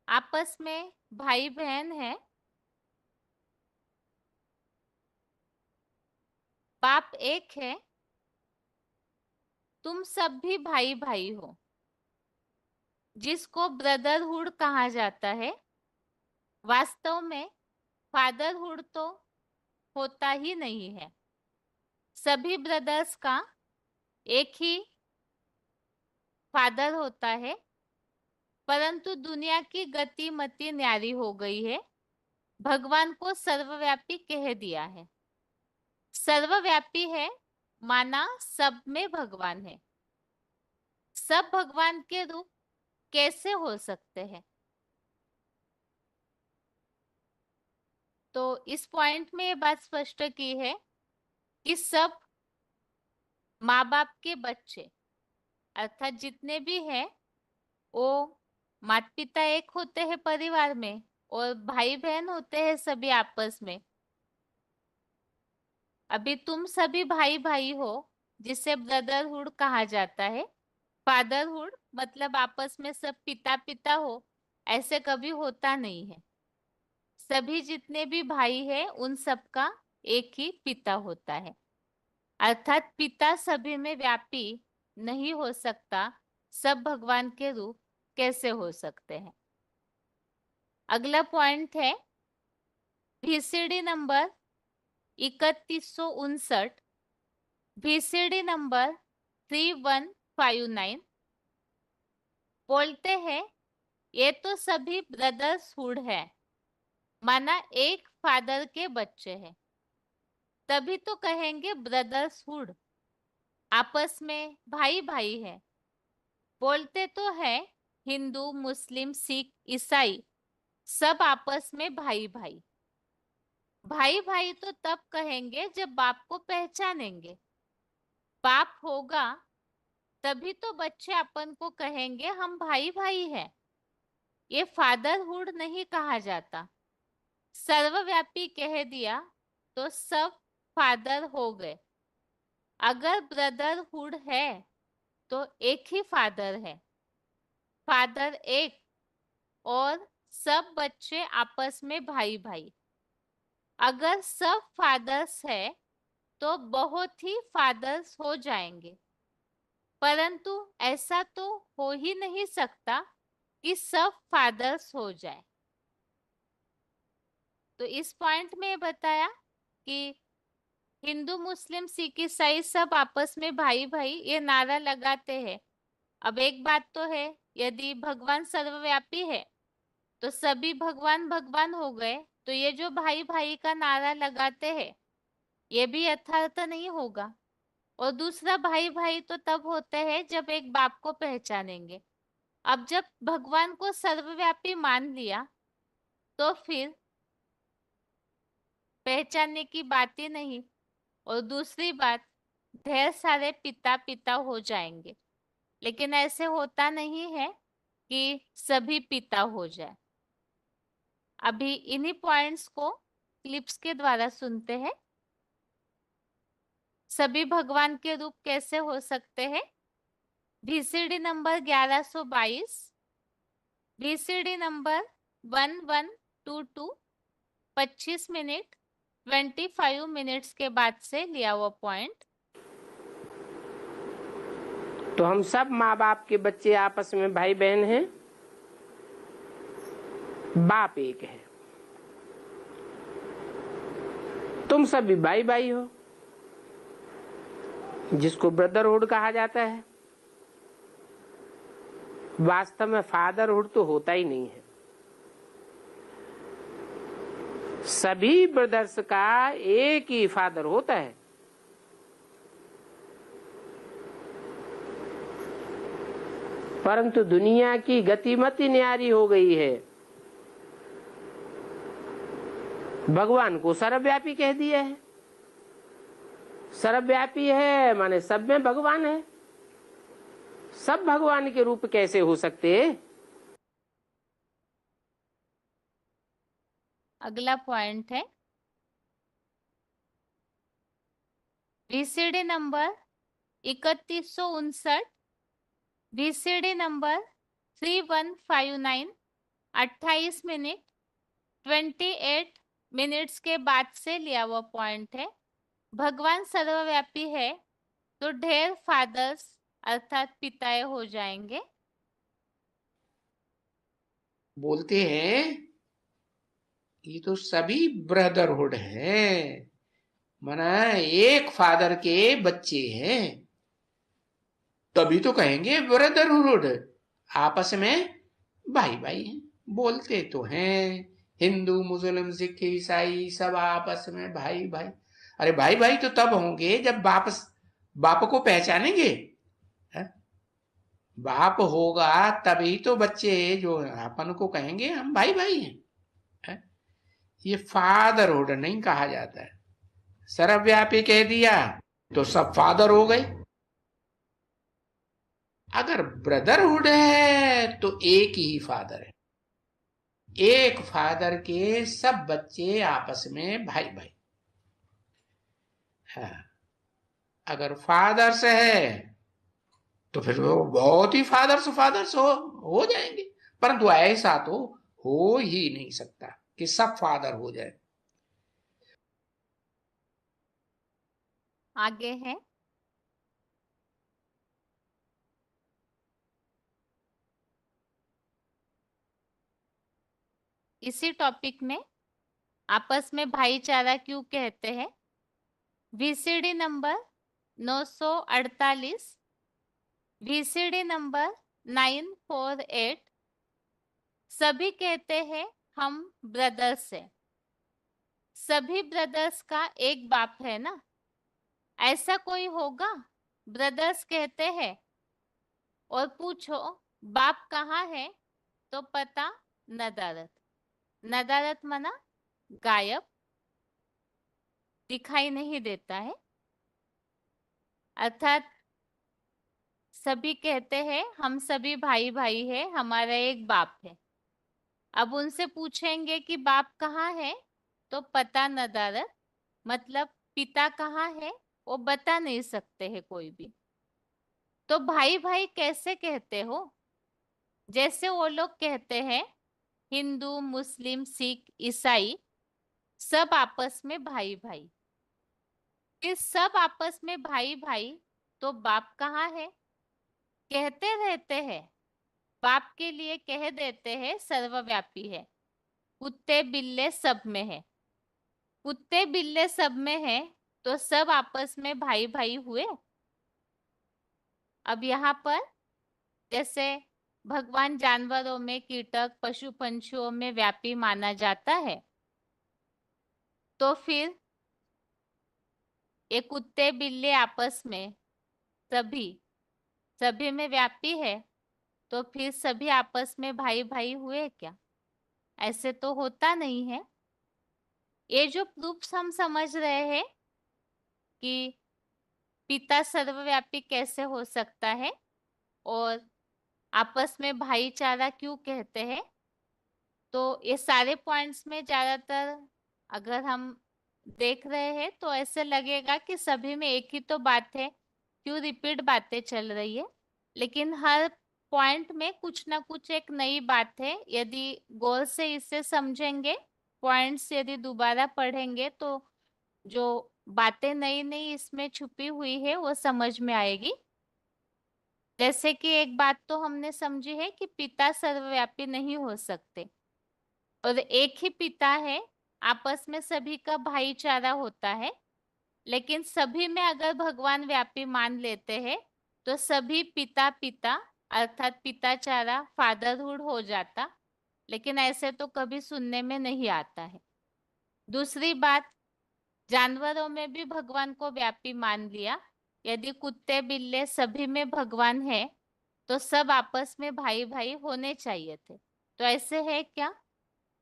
आपस में भाई बहन हैं। बाप एक है, तुम सब भी भाई भाई हो, जिसको ब्रदरहुड कहा जाता है। वास्तव में फादरहुड तो होता ही नहीं है। सभी ब्रदर्स का एक ही फादर होता है, परंतु दुनिया की गति मति न्यारी हो गई है, भगवान को सर्वव्यापी कह दिया है। सर्वव्यापी है माना सब में भगवान है। सब भगवान के रूप कैसे हो सकते हैं? तो इस पॉइंट में ये बात स्पष्ट की है कि सब माँ बाप के बच्चे अर्थात जितने भी हैं वो माता पिता एक होते हैं परिवार में, और भाई बहन होते हैं सभी आपस में। अभी तुम सभी भाई भाई हो, जिसे ब्रदरहुड कहा जाता है। फादरहुड मतलब आपस में सब पिता पिता हो, ऐसे कभी होता नहीं है। सभी जितने भी भाई हैं उन सबका एक ही पिता होता है, अर्थात पिता सभी में व्यापी नहीं हो सकता, सब भगवान के रूप कैसे हो सकते हैं। अगला पॉइंट है VCD नंबर 3159, VCD नंबर 3159 बोलते हैं ये तो सभी ब्रदर्सहुड है, माना एक फादर के बच्चे हैं, तभी तो कहेंगे ब्रदर्सहुड, आपस में भाई भाई है। बोलते तो है हिंदू मुस्लिम सिख ईसाई सब आपस में भाई भाई। भाई भाई तो तब कहेंगे जब बाप को पहचानेंगे, बाप होगा तभी तो बच्चे अपन को कहेंगे हम भाई भाई हैं। ये फादरहुड नहीं कहा जाता। सर्वव्यापी कह दिया तो सब फादर हो गए। अगर ब्रदरहुड है तो एक ही फादर है, फादर एक, और सब बच्चे आपस में भाई भाई। अगर सब फादर्स है तो बहुत ही फादर्स हो जाएंगे, परंतु ऐसा तो हो ही नहीं सकता कि सब फादर्स हो जाए। तो इस पॉइंट में बताया कि हिंदू मुस्लिम सिख ईसाई सब आपस में भाई भाई ये नारा लगाते हैं। अब एक बात तो है, यदि भगवान सर्वव्यापी है तो सभी भगवान भगवान हो गए, तो ये जो भाई भाई का नारा लगाते हैं ये भी यथार्थ नहीं होगा। और दूसरा भाई भाई तो तब होते हैं जब एक बाप को पहचानेंगे। अब जब भगवान को सर्वव्यापी मान लिया तो फिर पहचानने की बात ही नहीं। और दूसरी बात, ढेर सारे पिता पिता हो जाएंगे, लेकिन ऐसे होता नहीं है कि सभी पिता हो जाए। अभी इन्हीं पॉइंट्स को क्लिप्स के द्वारा सुनते हैं। सभी भगवान के रूप कैसे हो सकते हैं। VCD number 1122, VCD number 1122, 25 minute 25 minutes के बाद से लिया हुआ पॉइंट। तो हम सब माँ बाप के बच्चे आपस में भाई बहन हैं, बाप एक है, तुम सभी भाई भाई हो, जिसको ब्रदरहुड कहा जाता है। वास्तव में फादरहुड तो होता ही नहीं है। सभी ब्रदर्स का एक ही फादर होता है। परंतु दुनिया की गतिमति न्यारी हो गई है, भगवान को सर्वव्यापी कह दिया है। सर्वव्यापी है माने सब में भगवान है। सब भगवान के रूप कैसे हो सकते हैं। अगला पॉइंट है VCD number 3159, VCD number 3159, 28 minute 28 minutes के बाद से लिया हुआ पॉइंट है। भगवान सर्वव्यापी है तो ढेर फादर्स अर्थात पिताएं हो जाएंगे। बोलते हैं ये तो सभी ब्रदरहुड हैं, माना एक फादर के बच्चे हैं, तभी तो कहेंगे ब्रदरहुड, आपस में भाई भाई हैं। बोलते तो हैं हिंदू मुस्लिम सिख ईसाई सब आपस में भाई भाई। अरे भाई भाई तो तब होंगे जब बाप को पहचानेंगे। है? बाप होगा तभी तो बच्चे जो अपन को कहेंगे हम भाई भाई हैं। है? ये फादरहुड नहीं कहा जाता है। सर्वव्यापी कह दिया तो सब फादर हो गए। अगर ब्रदरहुड है तो एक ही फादर है, एक फादर के सब बच्चे आपस में भाई भाई। हाँ, अगर फादर्स है तो फिर वो बहुत ही फादर्स हो जाएंगे, परंतु ऐसा तो हो ही नहीं सकता कि सब फादर हो जाए। आगे है इसी टॉपिक में आपस में भाईचारा क्यों कहते हैं, वीसीडी नंबर 948, वीसीडी नंबर 948। सभी कहते हैं हम ब्रदर्स हैं। सभी ब्रदर्स का एक बाप है ना, ऐसा कोई होगा? ब्रदर्स कहते हैं और पूछो बाप कहाँ है, तो पता नदारत। नदारत मना गायब, दिखाई नहीं देता है। अर्थात सभी कहते हैं हम सभी भाई भाई है, हमारा एक बाप है। अब उनसे पूछेंगे कि बाप कहाँ है, तो पता नदारत, मतलब पिता कहाँ है वो बता नहीं सकते हैं कोई भी। तो भाई भाई कैसे कहते हो? जैसे वो लोग कहते हैं हिंदू, मुस्लिम, सिख, ईसाई सब आपस में भाई भाई। फिर सब आपस में भाई भाई, तो बाप कहाँ है? कहते रहते हैं, बाप के लिए कह देते हैं सर्वव्यापी है। कुत्ते बिल्ले सब में है। कुत्ते बिल्ले सब में है, तो सब आपस में भाई भाई हुए। अब यहाँ पर जैसे भगवान जानवरों में, कीटक, पशु पंछियों में व्यापी माना जाता है, तो फिर ये कुत्ते बिल्ले आपस में सभी सभी में व्यापी है, तो फिर सभी आपस में भाई भाई हुए क्या? ऐसे तो होता नहीं है। ये जो प्रूफ्स हम समझ रहे हैं कि पिता सर्वव्यापी कैसे हो सकता है और आपस में भाईचारा क्यों कहते हैं, तो ये सारे पॉइंट्स में ज्यादातर अगर हम देख रहे हैं तो ऐसे लगेगा कि सभी में एक ही तो बात है, क्यों रिपीट बातें चल रही है। लेकिन हर पॉइंट में कुछ ना कुछ एक नई बात है। यदि गौर से इसे समझेंगे, पॉइंट्स यदि दोबारा पढ़ेंगे, तो जो बातें नई नई इसमें छुपी हुई है वो समझ में आएगी। जैसे कि एक बात तो हमने समझी है कि पिता सर्वव्यापी नहीं हो सकते और एक ही पिता है, आपस में सभी का भाईचारा होता है। लेकिन सभी में अगर भगवान व्यापी मान लेते हैं, तो सभी पिता पिता अर्थात पिताचारा, फादरहुड हो जाता। लेकिन ऐसे तो कभी सुनने में नहीं आता है। दूसरी बात, जानवरों में भी भगवान को व्यापी मान लिया। यदि कुत्ते बिल्ले सभी में भगवान है, तो सब आपस में भाई भाई होने चाहिए थे। तो ऐसे है क्या?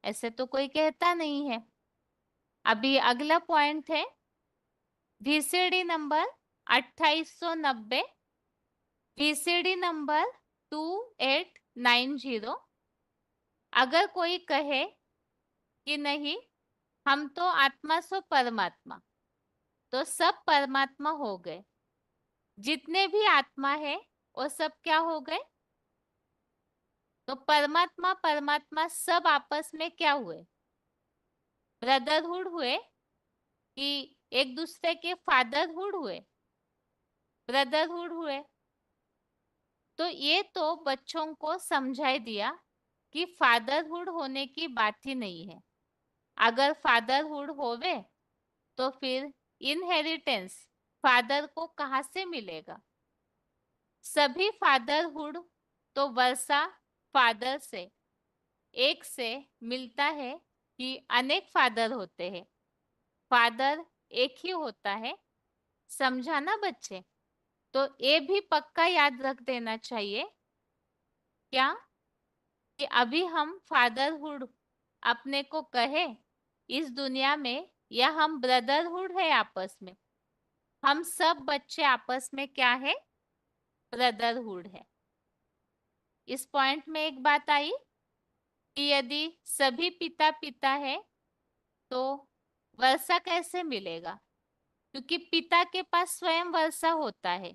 ऐसे तो कोई कहता नहीं है। अभी अगला पॉइंट है वीसीडी नंबर 2890, वीसीडी नंबर 2890। अगर कोई कहे कि नहीं हम तो आत्मा सो परमात्मा, तो सब परमात्मा हो गए। जितने भी आत्मा है वो सब क्या हो गए? तो परमात्मा परमात्मा सब आपस में क्या हुए? ब्रदरहुड हुए कि एक दूसरे के फादरहुड हुए? ब्रदरहुड हुए। तो ये तो बच्चों को समझाई दिया कि फादरहुड होने की बात ही नहीं है। अगर फादरहुड होवे तो फिर इनहेरिटेंस फादर को कहाँ से मिलेगा? सभी फादरहुड तो वर्षा फादर से एक से मिलता है कि अनेक फादर होते हैं, फादर एक ही होता है। समझा ना बच्चे? तो ये भी पक्का याद रख देना चाहिए क्या, कि अभी हम फादरहुड अपने को कहे इस दुनिया में, या हम ब्रदरहुड है आपस में? हम सब बच्चे आपस में क्या है? ब्रदरहुड है। इस पॉइंट में एक बात आई कि यदि सभी पिता पिता है तो वर्षा कैसे मिलेगा? क्योंकि पिता के पास स्वयं वर्षा होता है।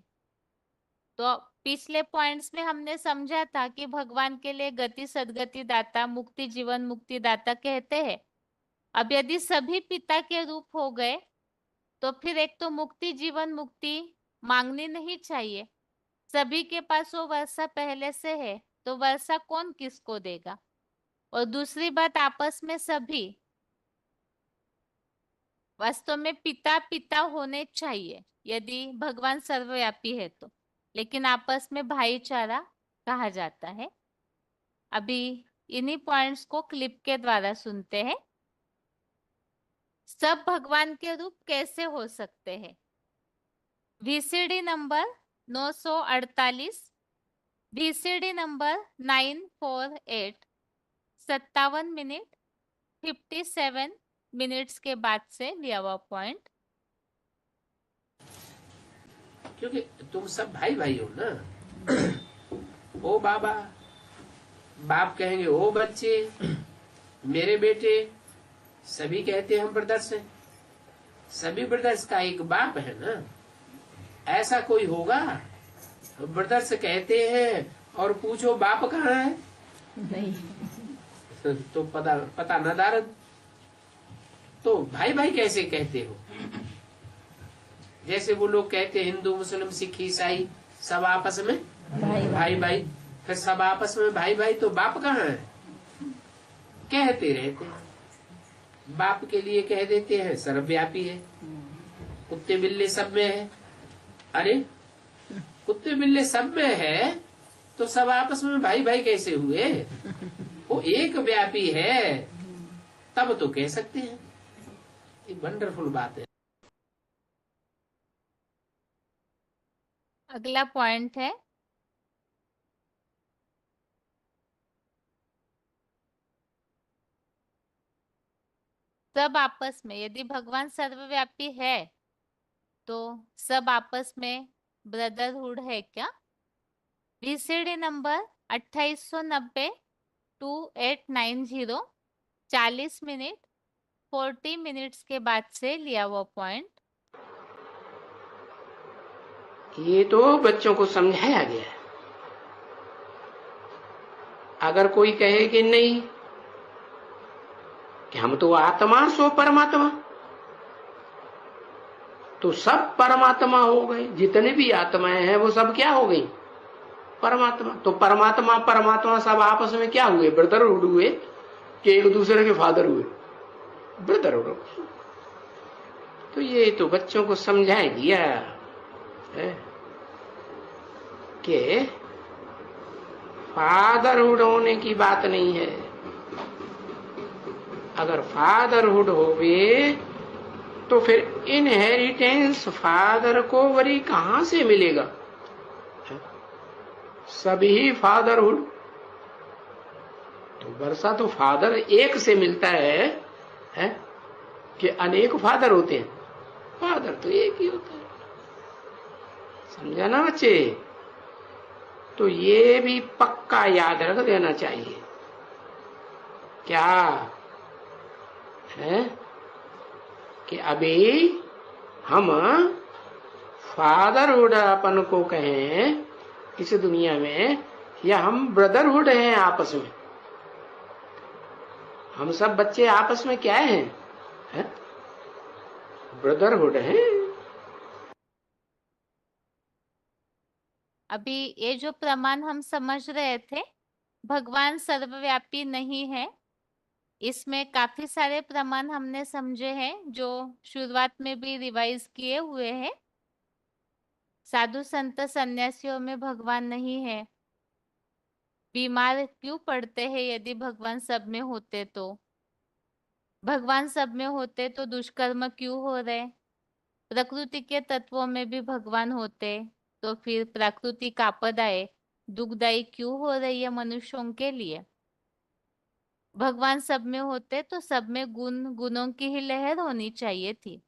तो पिछले पॉइंट्स में हमने समझा था कि भगवान के लिए गति सदगति दाता, मुक्ति जीवन मुक्ति दाता कहते हैं। अब यदि सभी पिता के रूप हो गए, तो फिर एक तो मुक्ति जीवन मुक्ति मांगनी नहीं चाहिए। सभी के पास वो वर्षा पहले से है, तो वर्षा कौन किसको देगा? और दूसरी बात, आपस में सभी वास्तव में पिता पिता होने चाहिए यदि भगवान सर्वव्यापी है तो, लेकिन आपस में भाईचारा कहा जाता है। अभी इन्हीं पॉइंट्स को क्लिप के द्वारा सुनते हैं। सब भगवान के रूप कैसे हो सकते हैं? VCD number 948, VCD number 948, 57 minute 57 minutes के बाद से लिया हुआ पॉइंट। क्योंकि तुम सब भाई भाई हो ना। ओ बाबा, बाप कहेंगे ओ बच्चे, मेरे बेटे, सभी कहते हैं हम ब्रदर्स हैं। सभी ब्रदर्स का एक बाप है ना। ऐसा कोई होगा ब्रदर्स कहते हैं और पूछो बाप कहाँ है? नहीं। तो पता नदारद। तो भाई भाई कैसे कहते हो? जैसे वो लोग कहते हैं हिंदू मुस्लिम सिख ईसाई सब आपस में भाई भाई। फिर सब आपस में भाई भाई, तो बाप कहाँ है? कहते रहते हैं। बाप के लिए कह देते हैं सर्वव्यापी है। कुत्ते बिल्ले सब में है। अरे कुत्ते बिल्ले सब में है तो सब आपस में भाई भाई कैसे हुए? वो एक व्यापी है तब तो कह सकते हैं। ये वंडरफुल बात है। अगला पॉइंट है, सब आपस में, यदि भगवान सर्वव्यापी है तो सब आपस में ब्रदरहुड है क्या? VCD नंबर 2890 2890, 40 मिनट 40 मिनट्स के बाद से लिया हुआ पॉइंट। ये तो बच्चों को समझाया गया है। अगर कोई कहे कि नहीं कि हम तो आत्मा सो परमात्मा, तो सब परमात्मा हो गए। जितने भी आत्माएं हैं वो सब क्या हो गई? परमात्मा। तो परमात्मा परमात्मा सब आपस में क्या हुए? ब्रदरहुड हुए कि एक दूसरे के फादर हुए? ब्रदरहुड। तो ये तो बच्चों को समझाया गया है कि फादरहुड होने की बात नहीं है। अगर फादरहुड होवे तो फिर इनहेरिटेंस फादर को वरी कहां से मिलेगा? सभी फादरहुड तो वर्षा तो फादर एक से मिलता है कि अनेक फादर होते हैं? फादर तो एक ही होता है। समझा ना बच्चे? तो ये भी पक्का याद रख देना चाहिए। क्या है कि अभी हम फादरहुड अपन को कहें इस दुनिया में, या हम ब्रदरहुड हैं आपस में? हम सब बच्चे आपस में क्या हैं? है? ब्रदरहुड है। अभी ये जो प्रमाण हम समझ रहे थे, भगवान सर्वव्यापी नहीं है, इसमें काफी सारे प्रमाण हमने समझे हैं जो शुरुआत में भी रिवाइज किए हुए हैं। साधु संत सन्यासियों में भगवान नहीं है। बीमार क्यों पड़ते हैं यदि भगवान सब में होते तो? भगवान सब में होते तो दुष्कर्म क्यों हो रहे? प्रकृति के तत्वों में भी भगवान होते तो फिर प्राकृतिक आपदाएं दुखदाई क्यों हो रही है मनुष्यों के लिए? भगवान सब में होते तो सब में गुणों की ही लहर होनी चाहिए थी।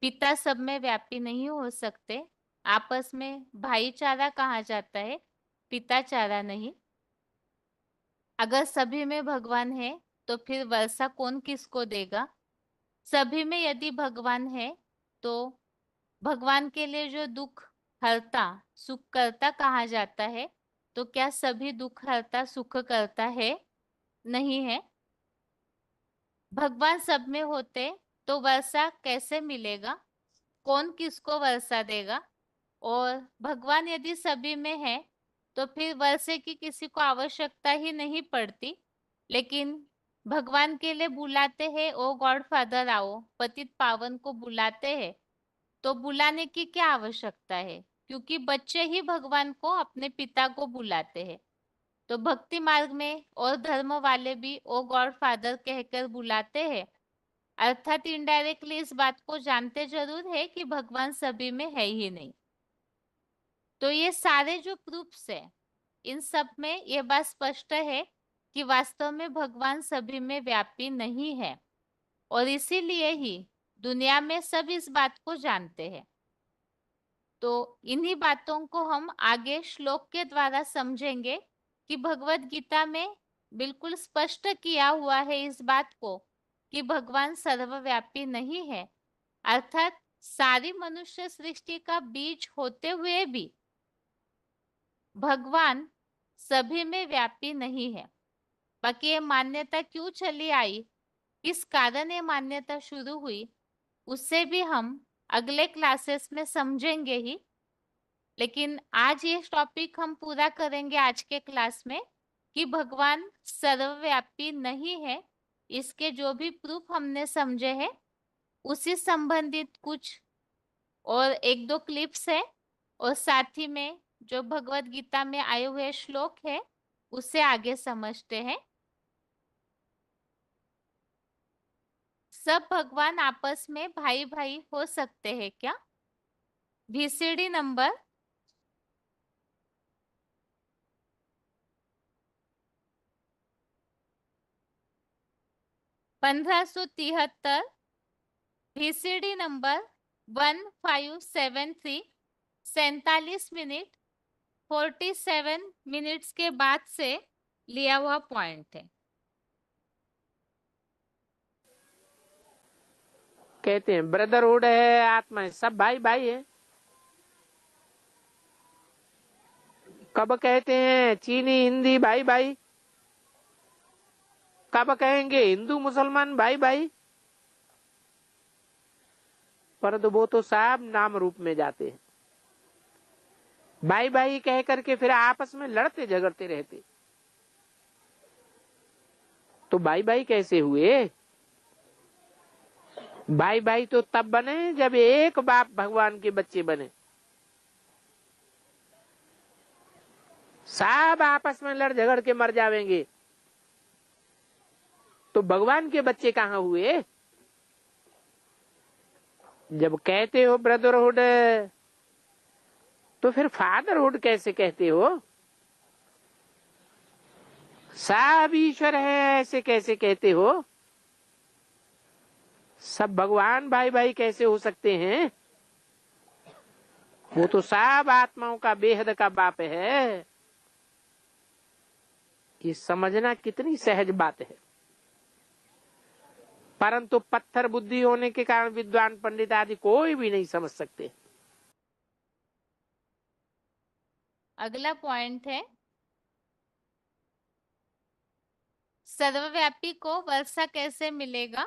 पिता सब में व्यापी नहीं हो सकते। आपस में भाईचारा कहा जाता है, पिताचारा नहीं। अगर सभी में भगवान है तो फिर वर्षा कौन किसको देगा? सभी में यदि भगवान है तो भगवान के लिए जो दुख हरता सुख करता कहा जाता है, तो क्या सभी दुख हरता सुख करता है? नहीं है। भगवान सब में होते तो वर्षा कैसे मिलेगा? कौन किसको वर्षा देगा? और भगवान यदि सभी में है तो फिर वर्षे की किसी को आवश्यकता ही नहीं पड़ती। लेकिन भगवान के लिए बुलाते हैं, ओ गॉड फादर आओ, पतित पावन को बुलाते हैं, तो बुलाने की क्या आवश्यकता है? क्योंकि बच्चे ही भगवान को, अपने पिता को बुलाते हैं। तो भक्ति मार्ग में और धर्म वाले भी ओ गॉड फादर कहकर बुलाते हैं, अर्थात इनडायरेक्टली इस बात को जानते जरूर है कि भगवान सभी में है ही नहीं। तो ये सारे जो प्रूफ्स है, इन सब में ये बात स्पष्ट है कि वास्तव में भगवान सभी में व्यापी नहीं है, और इसीलिए ही दुनिया में सब इस बात को जानते हैं। तो इन्हीं बातों को हम आगे श्लोक के द्वारा समझेंगे कि भगवत गीता में बिल्कुल स्पष्ट किया हुआ है इस बात को कि भगवान सर्वव्यापी नहीं है, अर्थात सारी मनुष्य सृष्टि का बीज होते हुए भी भगवान सभी में व्यापी नहीं है। बाकी ये मान्यता क्यों चली आई, किस कारण ये मान्यता शुरू हुई, उससे भी हम अगले क्लासेस में समझेंगे ही। लेकिन आज ये टॉपिक हम पूरा करेंगे आज के क्लास में कि भगवान सर्वव्यापी नहीं है। इसके जो भी प्रूफ हमने समझे हैं, उसी संबंधित कुछ और एक दो क्लिप्स है, और साथ ही में जो भगवत गीता में आए हुए श्लोक है, उससे आगे समझते हैं। सब भगवान आपस में भाई भाई हो सकते हैं क्या? VCD number 1573, VCD number 1573, 47 minute 47 minutes के बाद से लिया हुआ पॉइंट है। कहते हैं ब्रदरहुड है, आत्मा है, सब भाई भाई है। कब कहते हैं चीनी हिंदी भाई भाई? कब कहेंगे हिंदू मुसलमान भाई भाई? परंतु वो तो सब नाम रूप में जाते हैं। भाई भाई कह करके फिर आपस में लड़ते झगड़ते रहते। तो भाई भाई कैसे हुए? भाई भाई तो तब बने जब एक बाप भगवान के बच्चे बने। सब आपस में लड़ झगड़ के मर जाएंगे, तो भगवान के बच्चे कहाँ हुए? जब कहते हो ब्रदरहुड, तो फिर फादरहुड कैसे कहते हो? सब ईश्वर है ऐसे कैसे कहते हो? सब भगवान भाई भाई कैसे हो सकते हैं? वो तो सब आत्माओं का बेहद का बाप है। ये समझना कितनी सहज बात है, परंतु पत्थर बुद्धि होने के कारण विद्वान पंडित आदि कोई भी नहीं समझ सकते। अगला पॉइंट है, सर्वव्यापी को वर्षा कैसे मिलेगा?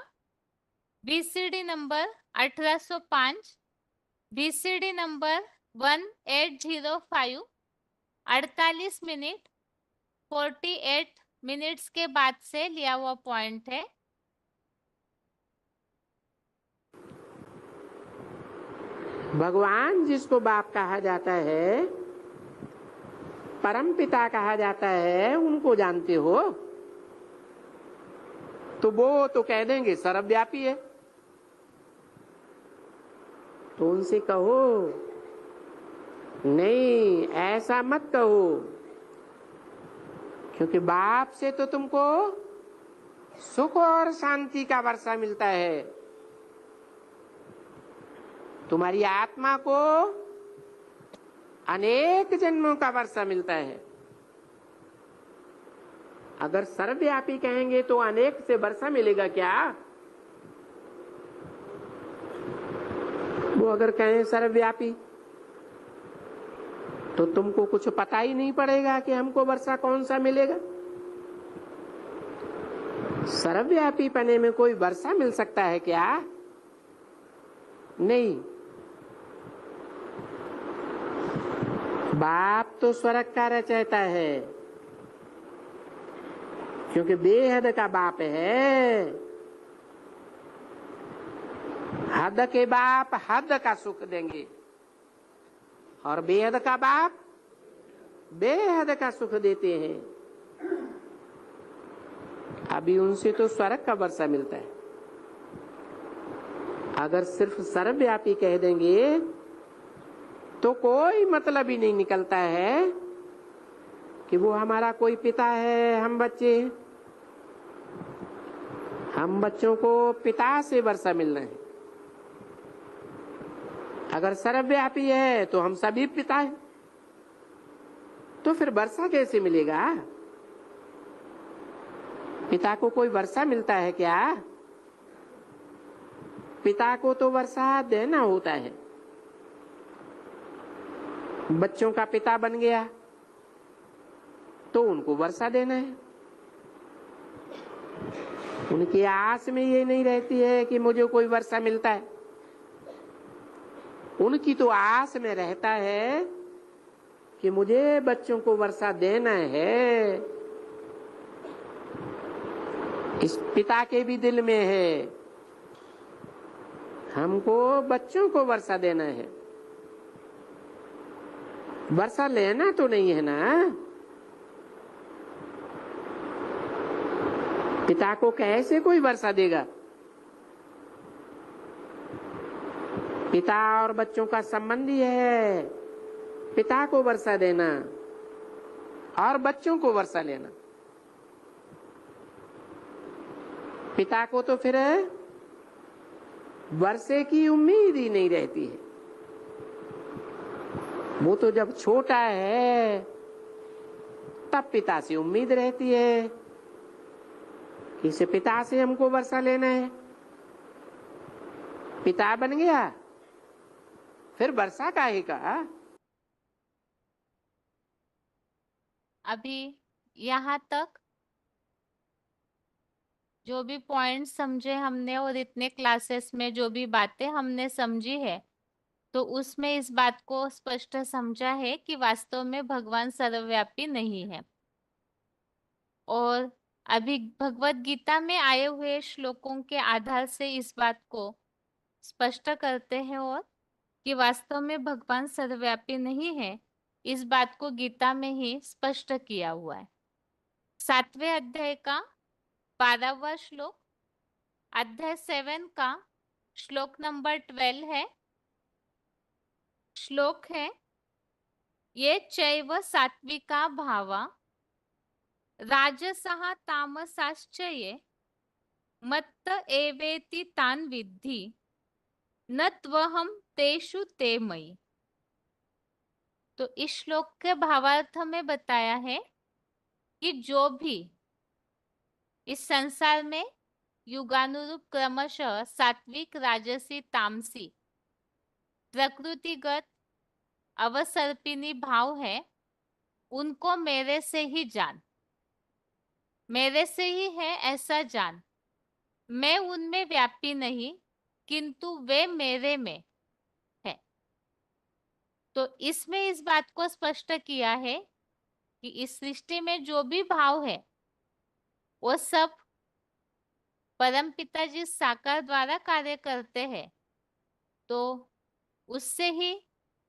VCD number 1805, VCD number 1805, 48 minute 48 minutes के बाद से लिया हुआ पॉइंट है। भगवान जिसको बाप कहा जाता है, परम पिता कहा जाता है, उनको जानते हो? तो वो तो कह देंगे सर्वव्यापी है। तो उनसे कहो नहीं, ऐसा मत कहो, क्योंकि बाप से तो तुमको सुख और शांति का वर्षा मिलता है, तुम्हारी आत्मा को अनेक जन्मों का वर्षा मिलता है। अगर सर्वव्यापी कहेंगे तो अनेक से वर्षा मिलेगा क्या? वो अगर कहें सर्वव्यापी, तो तुमको कुछ पता ही नहीं पड़ेगा कि हमको वर्षा कौन सा मिलेगा। सर्वव्यापी पने में कोई वर्षा मिल सकता है क्या? नहीं। बाप तो स्वर्ग का रचयिता है, क्योंकि बेहद का बाप है। हद के बाप हद का सुख देंगे और बेहद का बाप बेहद का सुख देते हैं। अभी उनसे तो स्वर्ग का वर्षा मिलता है। अगर सिर्फ सर्वव्यापी कह देंगे तो कोई मतलब ही नहीं निकलता है कि वो हमारा कोई पिता है, हम बच्चे। हम बच्चों को पिता से वर्षा मिलना है। अगर सर्वव्यापी है तो हम सभी पिता हैं, तो फिर वर्षा कैसे मिलेगा? पिता को कोई वर्षा मिलता है क्या? पिता को तो वर्षा देना होता है। बच्चों का पिता बन गया तो उनको वर्षा देना है। उनकी आस में ये नहीं रहती है कि मुझे कोई वर्षा मिलता है। उनकी तो आस में रहता है कि मुझे बच्चों को वर्षा देना है। इस पिता के भी दिल में है, हमको बच्चों को वर्षा देना है। वर्षा लेना तो नहीं है ना। पिता को कैसे कोई वर्षा देगा? पिता और बच्चों का संबंध ही है पिता को वर्षा देना और बच्चों को वर्षा लेना। पिता को तो फिर वर्षे की उम्मीद ही नहीं रहती है। वो तो जब छोटा है तब पिता से उम्मीद रहती है कि इसे पिता से हमको वर्षा लेना है। पिता बन गया फिर वर्षा काहे का? अभी यहाँ तक जो भी पॉइंट समझे हमने और इतने क्लासेस में जो भी बातें हमने समझी है, तो उसमें इस बात को स्पष्ट समझा है कि वास्तव में भगवान सर्वव्यापी नहीं है। और अभी भगवत गीता में आए हुए श्लोकों के आधार से इस बात को स्पष्ट करते हैं और कि वास्तव में भगवान सर्वव्यापी नहीं है, इस बात को गीता में ही स्पष्ट किया हुआ है। 7वें अध्याय का 12वां श्लोक, अध्याय 7 का श्लोक नंबर 12 है। श्लोक है, ये चैव सात्विका भावा राजसः तामसाश्च ये मत्त एवेति तान् विद्धि न त्वहं तेषु ते मयि। तो इस श्लोक के भावार्थ में बताया है कि जो भी इस संसार में युगानुरूप क्रमशः सात्विक, राजसी, तामसी, प्रकृतिगत, अवसर्पिणी भाव है, उनको मेरे से ही जान, मेरे से ही है ऐसा जान। मैं उनमें व्यापी नहीं किंतु वे मेरे में है। तो इसमें इस बात को स्पष्ट किया है कि इस सृष्टि में जो भी भाव है वो सब परम पिता जिस साकार द्वारा कार्य करते हैं तो उससे ही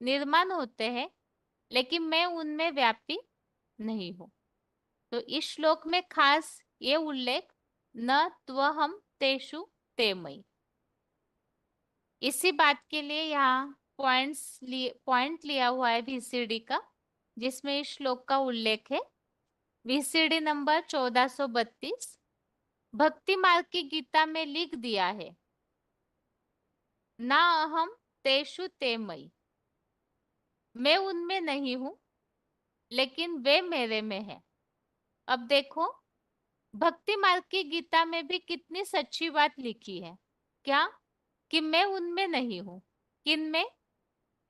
निर्माण होते हैं, लेकिन मैं उनमें व्यापी नहीं हूं। तो इस श्लोक में खास ये उल्लेख न त्वहं तेषु ते मयि, इसी बात के लिए यहाँ पॉइंट लिया हुआ है VCD का, जिसमें इस श्लोक का उल्लेख है। VCD नंबर 1432 भक्ति मार्ग की गीता में लिख दिया है, ना अहम तेषु ते मयि, मैं उनमें नहीं हूं लेकिन वे मेरे में है। अब देखो भक्ति मार्ग की गीता में भी कितनी सच्ची बात लिखी है, क्या कि मैं उनमें नहीं हूं। किन में?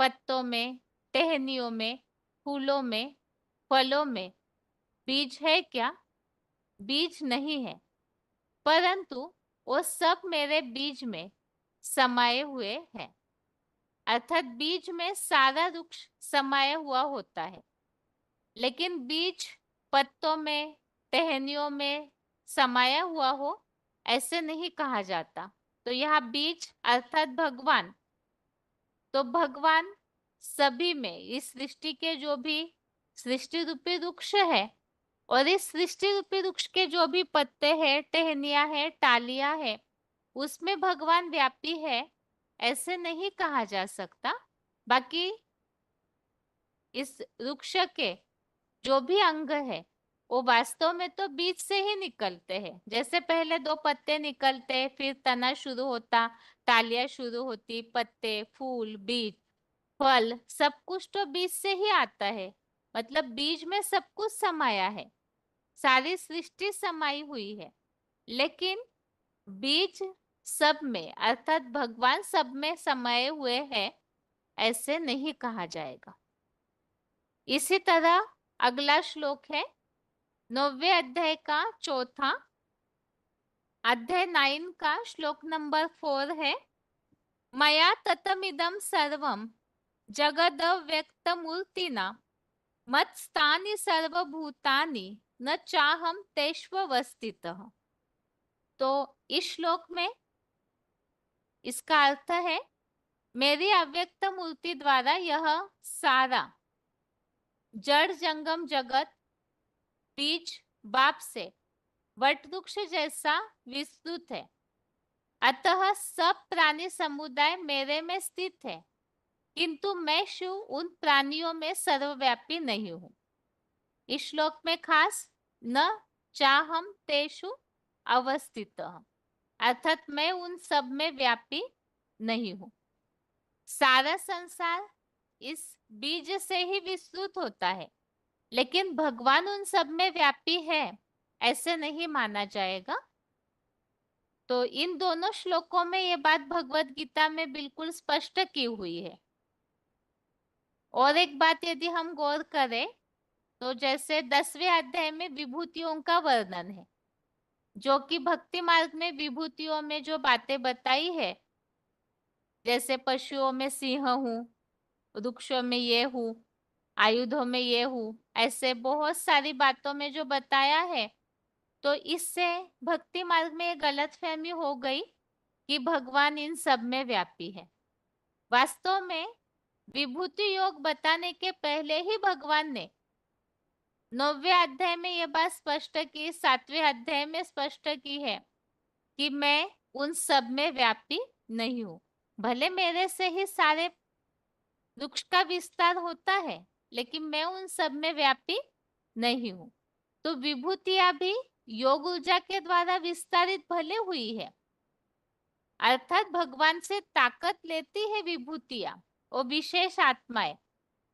पत्तों में, टहनियों में, फूलों में, फलों में। बीज है क्या? बीज नहीं है, परंतु वो सब मेरे बीज में समाये हुए हैं। अर्थात बीज में सारा वृक्ष समाया हुआ होता है, लेकिन बीज पत्तों में, टहनियों में, समाया हुआ हो, ऐसे नहीं कहा जाता। तो यहाँ बीज अर्थात भगवान, तो भगवान सभी में, इस सृष्टि के जो भी सृष्टि रूपी वृक्ष है और इस सृष्टि रूपी वृक्ष के जो भी पत्ते हैं, टहनियां हैं, टालियां हैं, उसमें भगवान व्यापी है, ऐसे नहीं कहा जा सकता। बाकी इस वृक्ष के जो भी अंग है वो वास्तव में तो बीज से ही निकलते हैं। जैसे पहले दो पत्ते निकलते, फिर तना शुरू होता, टालियां शुरू होती, पत्ते, फूल, बीज, फल, सब कुछ तो बीज से ही आता है। मतलब बीज में सब कुछ समाया है, सारी सृष्टि समाई हुई है। लेकिन बीज सब में अर्थात भगवान सब में समाये हुए हैं, ऐसे नहीं कहा जाएगा। इसी तरह अगला श्लोक है 9वें अध्याय का चौथा, अध्याय 9 का श्लोक नंबर 4 है, मया ततमिदं सर्वं जगदव्यक्तमूर्तिना मत्स्थानि सर्वभूतानि न चाहम तेष्वस्थितः। तो इस श्लोक में इसका अर्थ है, मेरी अव्यक्त मूर्ति द्वारा यह सारा जड़ जंगम जगत बीज बाप से वटवृक्ष जैसा विस्तृत है, अतः सब प्राणी समुदाय मेरे में स्थित है, किंतु मैं शिव उन प्राणियों में सर्वव्यापी नहीं हूं। इस श्लोक में खास न चाहम तेषु अवस्थित, अर्थात मैं उन सब में व्यापी नहीं हूं। सारा संसार इस बीज से ही विस्तृत होता है, लेकिन भगवान उन सब में व्यापी है, ऐसे नहीं माना जाएगा। तो इन दोनों श्लोकों में ये बात भगवत गीता में बिल्कुल स्पष्ट की हुई है। और एक बात यदि हम गौर करें तो जैसे 10वें अध्याय में विभूतियों का वर्णन है, जो कि भक्ति मार्ग में विभूतियों में जो बातें बताई है, जैसे पशुओं में सिंह हूँ, वृक्षों में ये हूँ, आयुधों में ये हूँ, ऐसे बहुत सारी बातों में जो बताया है, तो इससे भक्ति मार्ग में ये गलतफहमी हो गई कि भगवान इन सब में व्यापी है। वास्तव में विभूति योग बताने के पहले ही भगवान ने 9वें अध्याय में यह बात स्पष्ट की, 7वें अध्याय में स्पष्ट की है कि मैं उन सब में व्यापी नहीं हूं। भले मेरे से ही सारे वृक्ष का विस्तार होता है, लेकिन मैं उन सब में व्यापी नहीं हूं। तो विभूतियां भी योग ऊर्जा के द्वारा विस्तारित भले हुई है, अर्थात भगवान से ताकत लेती है विभूतियां, वो विशेष आत्माएं,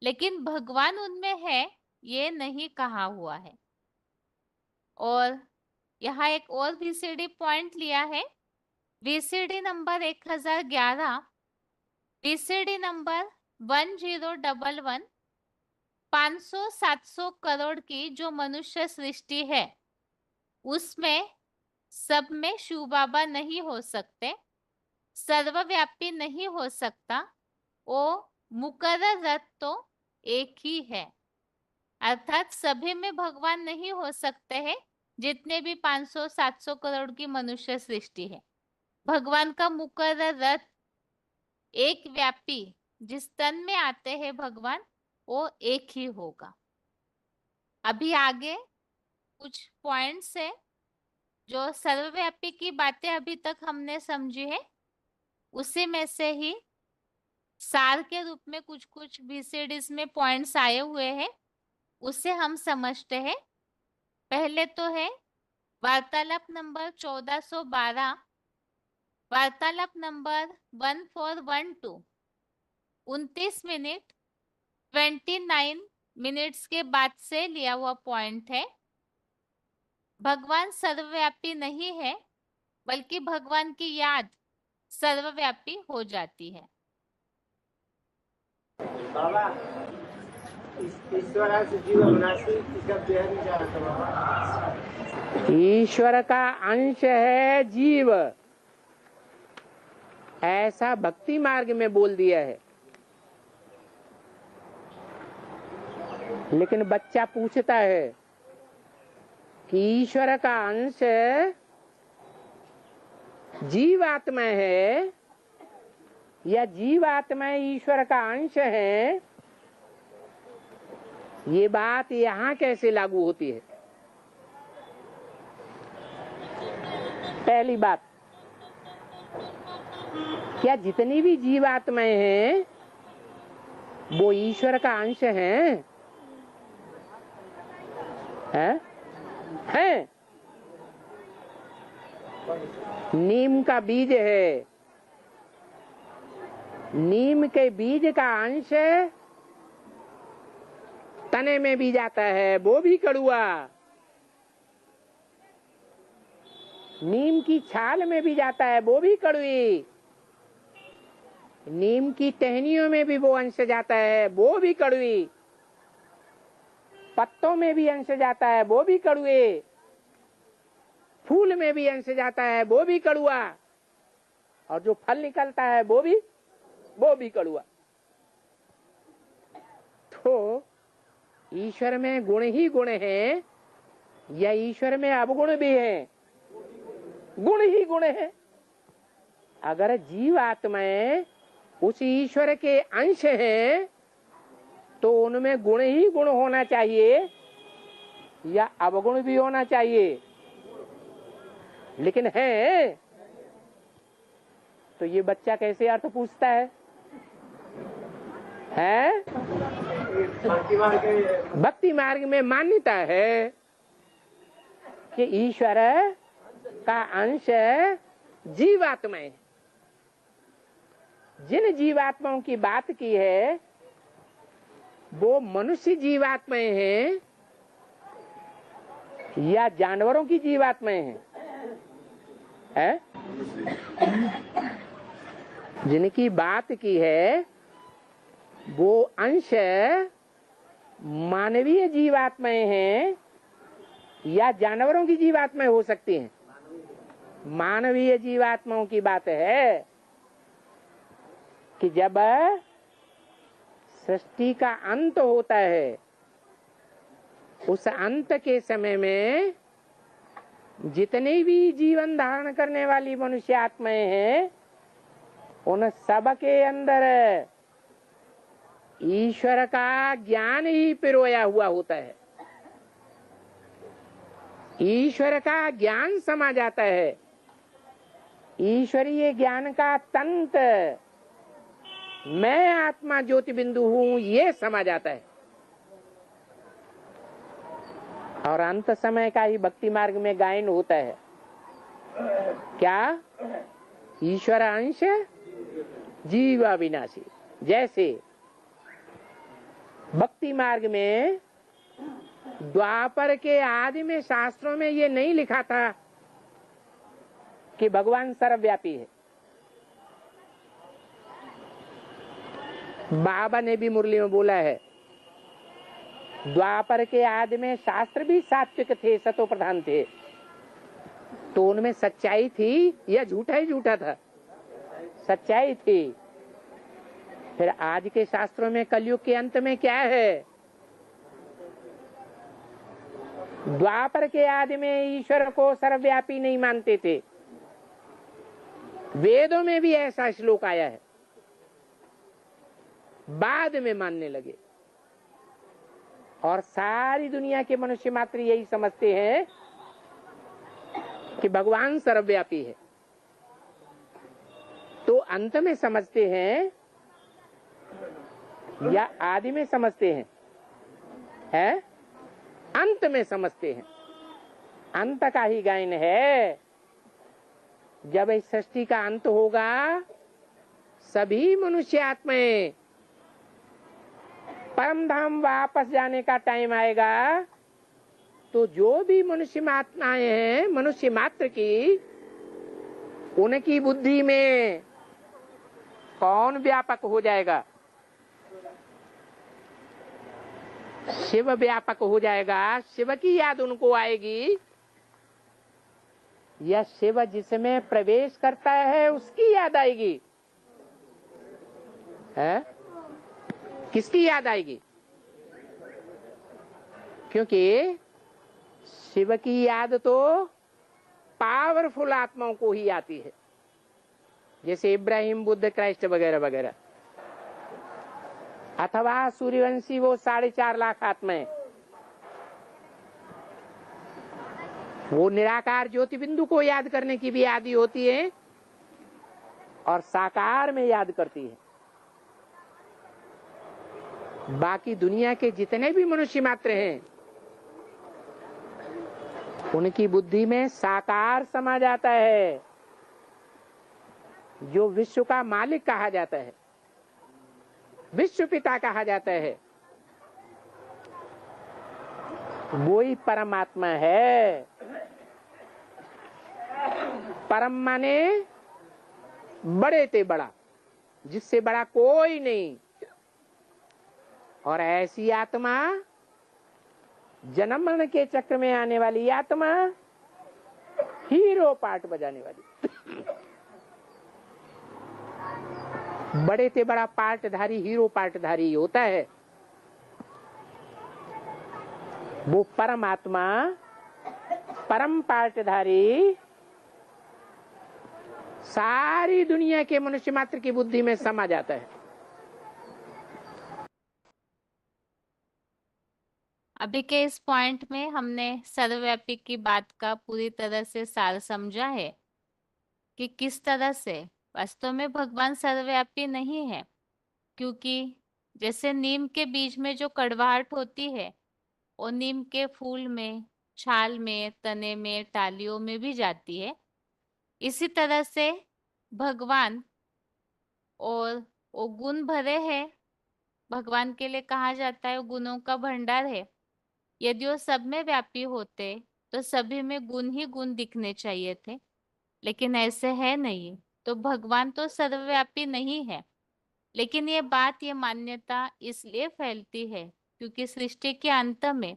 लेकिन भगवान उनमें है ये नहीं कहा हुआ है। और यहाँ एक और वीसीडी पॉइंट लिया है, VCD number 1011, VCD number 1011, 500-700 crore की जो मनुष्य सृष्टि है, उसमें सब में शिव बाबा नहीं हो सकते, सर्वव्यापी नहीं हो सकता, वो मुकर्रर रथ तो एक ही है, अर्थात सभी में भगवान नहीं हो सकते हैं। जितने भी 500-700 करोड़ की मनुष्य सृष्टि है, भगवान का मुकर्रर रथ एक व्यापी, जिस तन में आते हैं भगवान, वो एक ही होगा। अभी आगे कुछ पॉइंट्स है जो सर्वव्यापी की बातें अभी तक हमने समझी है, उसी में से ही सार के रूप में कुछ कुछ वीसीडीज में पॉइंट्स आए हुए हैं, उसे हम समझते हैं। पहले तो है वार्तालाप नंबर 1412, वार्तालाप नंबर 1412, 29 मिनट 29 मिनट्स के बाद से लिया हुआ पॉइंट है। भगवान सर्वव्यापी नहीं है, बल्कि भगवान की याद सर्वव्यापी हो जाती है। बाबा ईश्वर से जीव अविनाशी इसका बेहद विचार करो। ईश्वर का अंश है जीव, ऐसा भक्ति मार्ग में बोल दिया है। लेकिन बच्चा पूछता है कि ईश्वर का अंश जीवात्मा है या जीवात्मा ईश्वर का अंश है, ये बात यहाँ कैसे लागू होती है? पहली बात, क्या जितनी भी जीवात्माएं हैं वो ईश्वर का अंश हैं? हैं? नीम का बीज है, नीम के बीज का अंश तने में भी जाता है, वो भी कड़ुआ। नीम की छाल में भी जाता है, वो भी कड़वी। नीम की टहनियों में भी वो अंश जाता है, वो भी कड़वी। पत्तों में भी अंश जाता है, वो भी कड़वे। फूल में भी अंश जाता है, वो भी कड़ुआ। और जो फल निकलता है वो भी कड़ुआ। तो ईश्वर में गुण ही गुण है या ईश्वर में अवगुण भी है? गुण ही गुण है। अगर जीवात्माएं उस ईश्वर के अंश हैं तो उनमें गुण ही गुण होना चाहिए या अवगुण भी होना चाहिए? लेकिन है तो ये बच्चा कैसे अर्थ पूछता है? भक्ति मार्ग में मान्यता है कि ईश्वर का अंश जीवात्माएं। जिन जीवात्माओं की बात की है वो मनुष्य जीवात्माएं हैं या जानवरों की जीवात्माएं हैं? जिनकी बात की है वो अंश मानवीय जीवात्माएं हैं या जानवरों की जीवात्माएं हो सकती हैं? मानवीय जीवात्माओं की बात है कि जब सृष्टि का अंत होता है, उस अंत के समय में जितने भी जीवन धारण करने वाली मनुष्य आत्माएं हैं उन सब के अंदर ईश्वर का ज्ञान ही पिरोया हुआ होता है। ईश्वर का ज्ञान समा जाता है। ईश्वरीय ज्ञान का तंत मैं आत्मा ज्योति बिंदु हूं ये समा जाता है। और अंत समय का ही भक्ति मार्ग में गायन होता है। क्या? ईश्वर अंश जीव अविनाशी। जैसे भक्ति मार्ग में द्वापर के आदि में शास्त्रों में ये नहीं लिखा था कि भगवान सर्वव्यापी है। बाबा ने भी मुरली में बोला है, द्वापर के आदि में शास्त्र भी सात्विक थे, सतो प्रधान थे। तो उनमें सच्चाई थी या झूठा ही झूठा था? सच्चाई थी। फिर आज के शास्त्रों में कलयुग के अंत में क्या है? द्वापर के आदि में ईश्वर को सर्वव्यापी नहीं मानते थे। वेदों में भी ऐसा श्लोक आया है, बाद में मानने लगे। और सारी दुनिया के मनुष्य मात्र यही समझते हैं कि भगवान सर्वव्यापी है। तो अंत में समझते हैं या आदि में समझते हैं? अंत में समझते हैं। अंत का ही गायन है। जब इस सृष्टि का अंत होगा, सभी मनुष्य आत्माएं परम धाम वापस जाने का टाइम आएगा, तो जो भी मनुष्य आत्माएं हैं, मनुष्य मात्र की, उनकी बुद्धि में कौन व्यापक हो जाएगा? शिव व्यापक हो जाएगा। शिव की याद उनको आएगी या शिव जिसमें प्रवेश करता है उसकी याद आएगी? किसकी याद आएगी? क्योंकि शिव की याद तो पावरफुल आत्माओं को ही आती है, जैसे इब्राहिम, बुद्ध, क्राइस्ट वगैरह वगैरह, अथवा सूर्यवंशी वो 4.5 लाख आत्माएं, वो निराकार ज्योति बिंदु को याद करने की भी आदि होती है और साकार में याद करती है। बाकी दुनिया के जितने भी मनुष्य मात्र हैं, उनकी बुद्धि में साकार समा जाता है, जो विश्व का मालिक कहा जाता है, विश्व पिता कहा जाता है, वो ही परमात्मा है। परम माने बड़े ते बड़ा, जिससे बड़ा कोई नहीं। और ऐसी आत्मा, जन्म मरण के चक्र में आने वाली आत्मा, हीरो पार्ट बजाने वाली, बड़े से बड़ा पार्टधारी हीरो पार्टधारी होता है। वो परमात्मा, परम पार्टधारी सारी दुनिया के मनुष्य मात्र की बुद्धि में समा जाता है। अभी के इस पॉइंट में हमने सर्वव्यापी की बात का पूरी तरह से सार समझा है कि किस तरह से वास्तव में भगवान सर्वव्यापी नहीं है, क्योंकि जैसे नीम के बीज में जो कड़वाहट होती है वो नीम के फूल में, छाल में, तने में, टालियों में भी जाती है। इसी तरह से भगवान और वो गुण भरे हैं, भगवान के लिए कहा जाता है वो गुणों का भंडार है। यदि वो सब में व्यापी होते तो सभी में गुण ही गुण दिखने चाहिए थे, लेकिन ऐसे है नहीं। तो भगवान तो सर्वव्यापी नहीं है। लेकिन ये बात, ये मान्यता इसलिए फैलती है क्योंकि सृष्टि के अंत में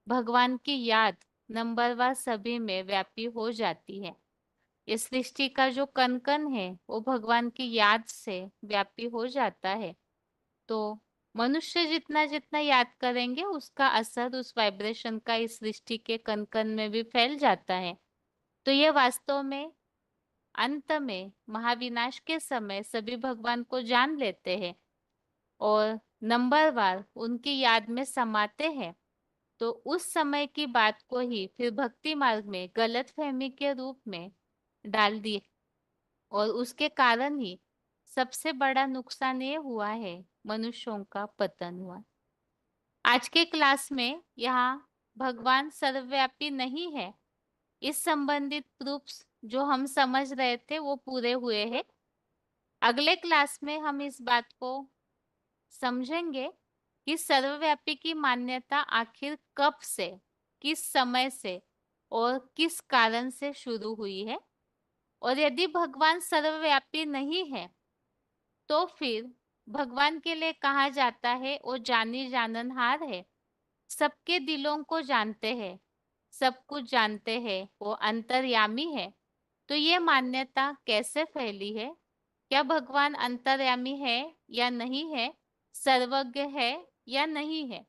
भगवान की याद नंबरवार सभी में व्यापी हो जाती है। इस सृष्टि का जो कण कण है वो भगवान की याद से व्यापी हो जाता है। तो मनुष्य जितना जितना याद करेंगे उसका असर उस वाइब्रेशन का इस सृष्टि के कण कण में भी फैल जाता है। तो ये वास्तव में अंत में महाविनाश के समय सभी भगवान को जान लेते हैं और नंबरवार उनकी याद में समाते हैं। तो उस समय की बात को ही फिर भक्ति मार्ग में गलतफहमी के रूप में डाल दिए और उसके कारण ही सबसे बड़ा नुकसान ये हुआ है, मनुष्यों का पतन हुआ। आज के क्लास में यहाँ भगवान सर्वव्यापी नहीं है, इस संबंधित प्रूफ्स जो हम समझ रहे थे वो पूरे हुए हैं। अगले क्लास में हम इस बात को समझेंगे कि सर्वव्यापी की मान्यता आखिर कब से, किस समय से और किस कारण से शुरू हुई है। और यदि भगवान सर्वव्यापी नहीं है तो फिर भगवान के लिए कहा जाता है वो जानी जाननहार है, सबके दिलों को जानते हैं, सब कुछ जानते हैं, वो अंतर्यामी है। तो ये मान्यता कैसे फैली है? क्या भगवान अंतर्यामी है या नहीं है, सर्वज्ञ है या नहीं है,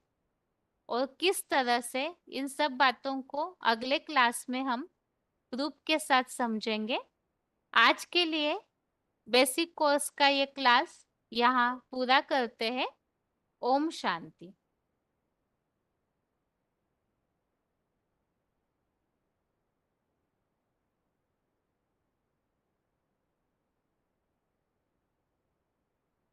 और किस तरह से, इन सब बातों को अगले क्लास में हम प्रूफ के साथ समझेंगे। आज के लिए बेसिक कोर्स का ये क्लास यहाँ पूरा करते हैं। ओम शांति।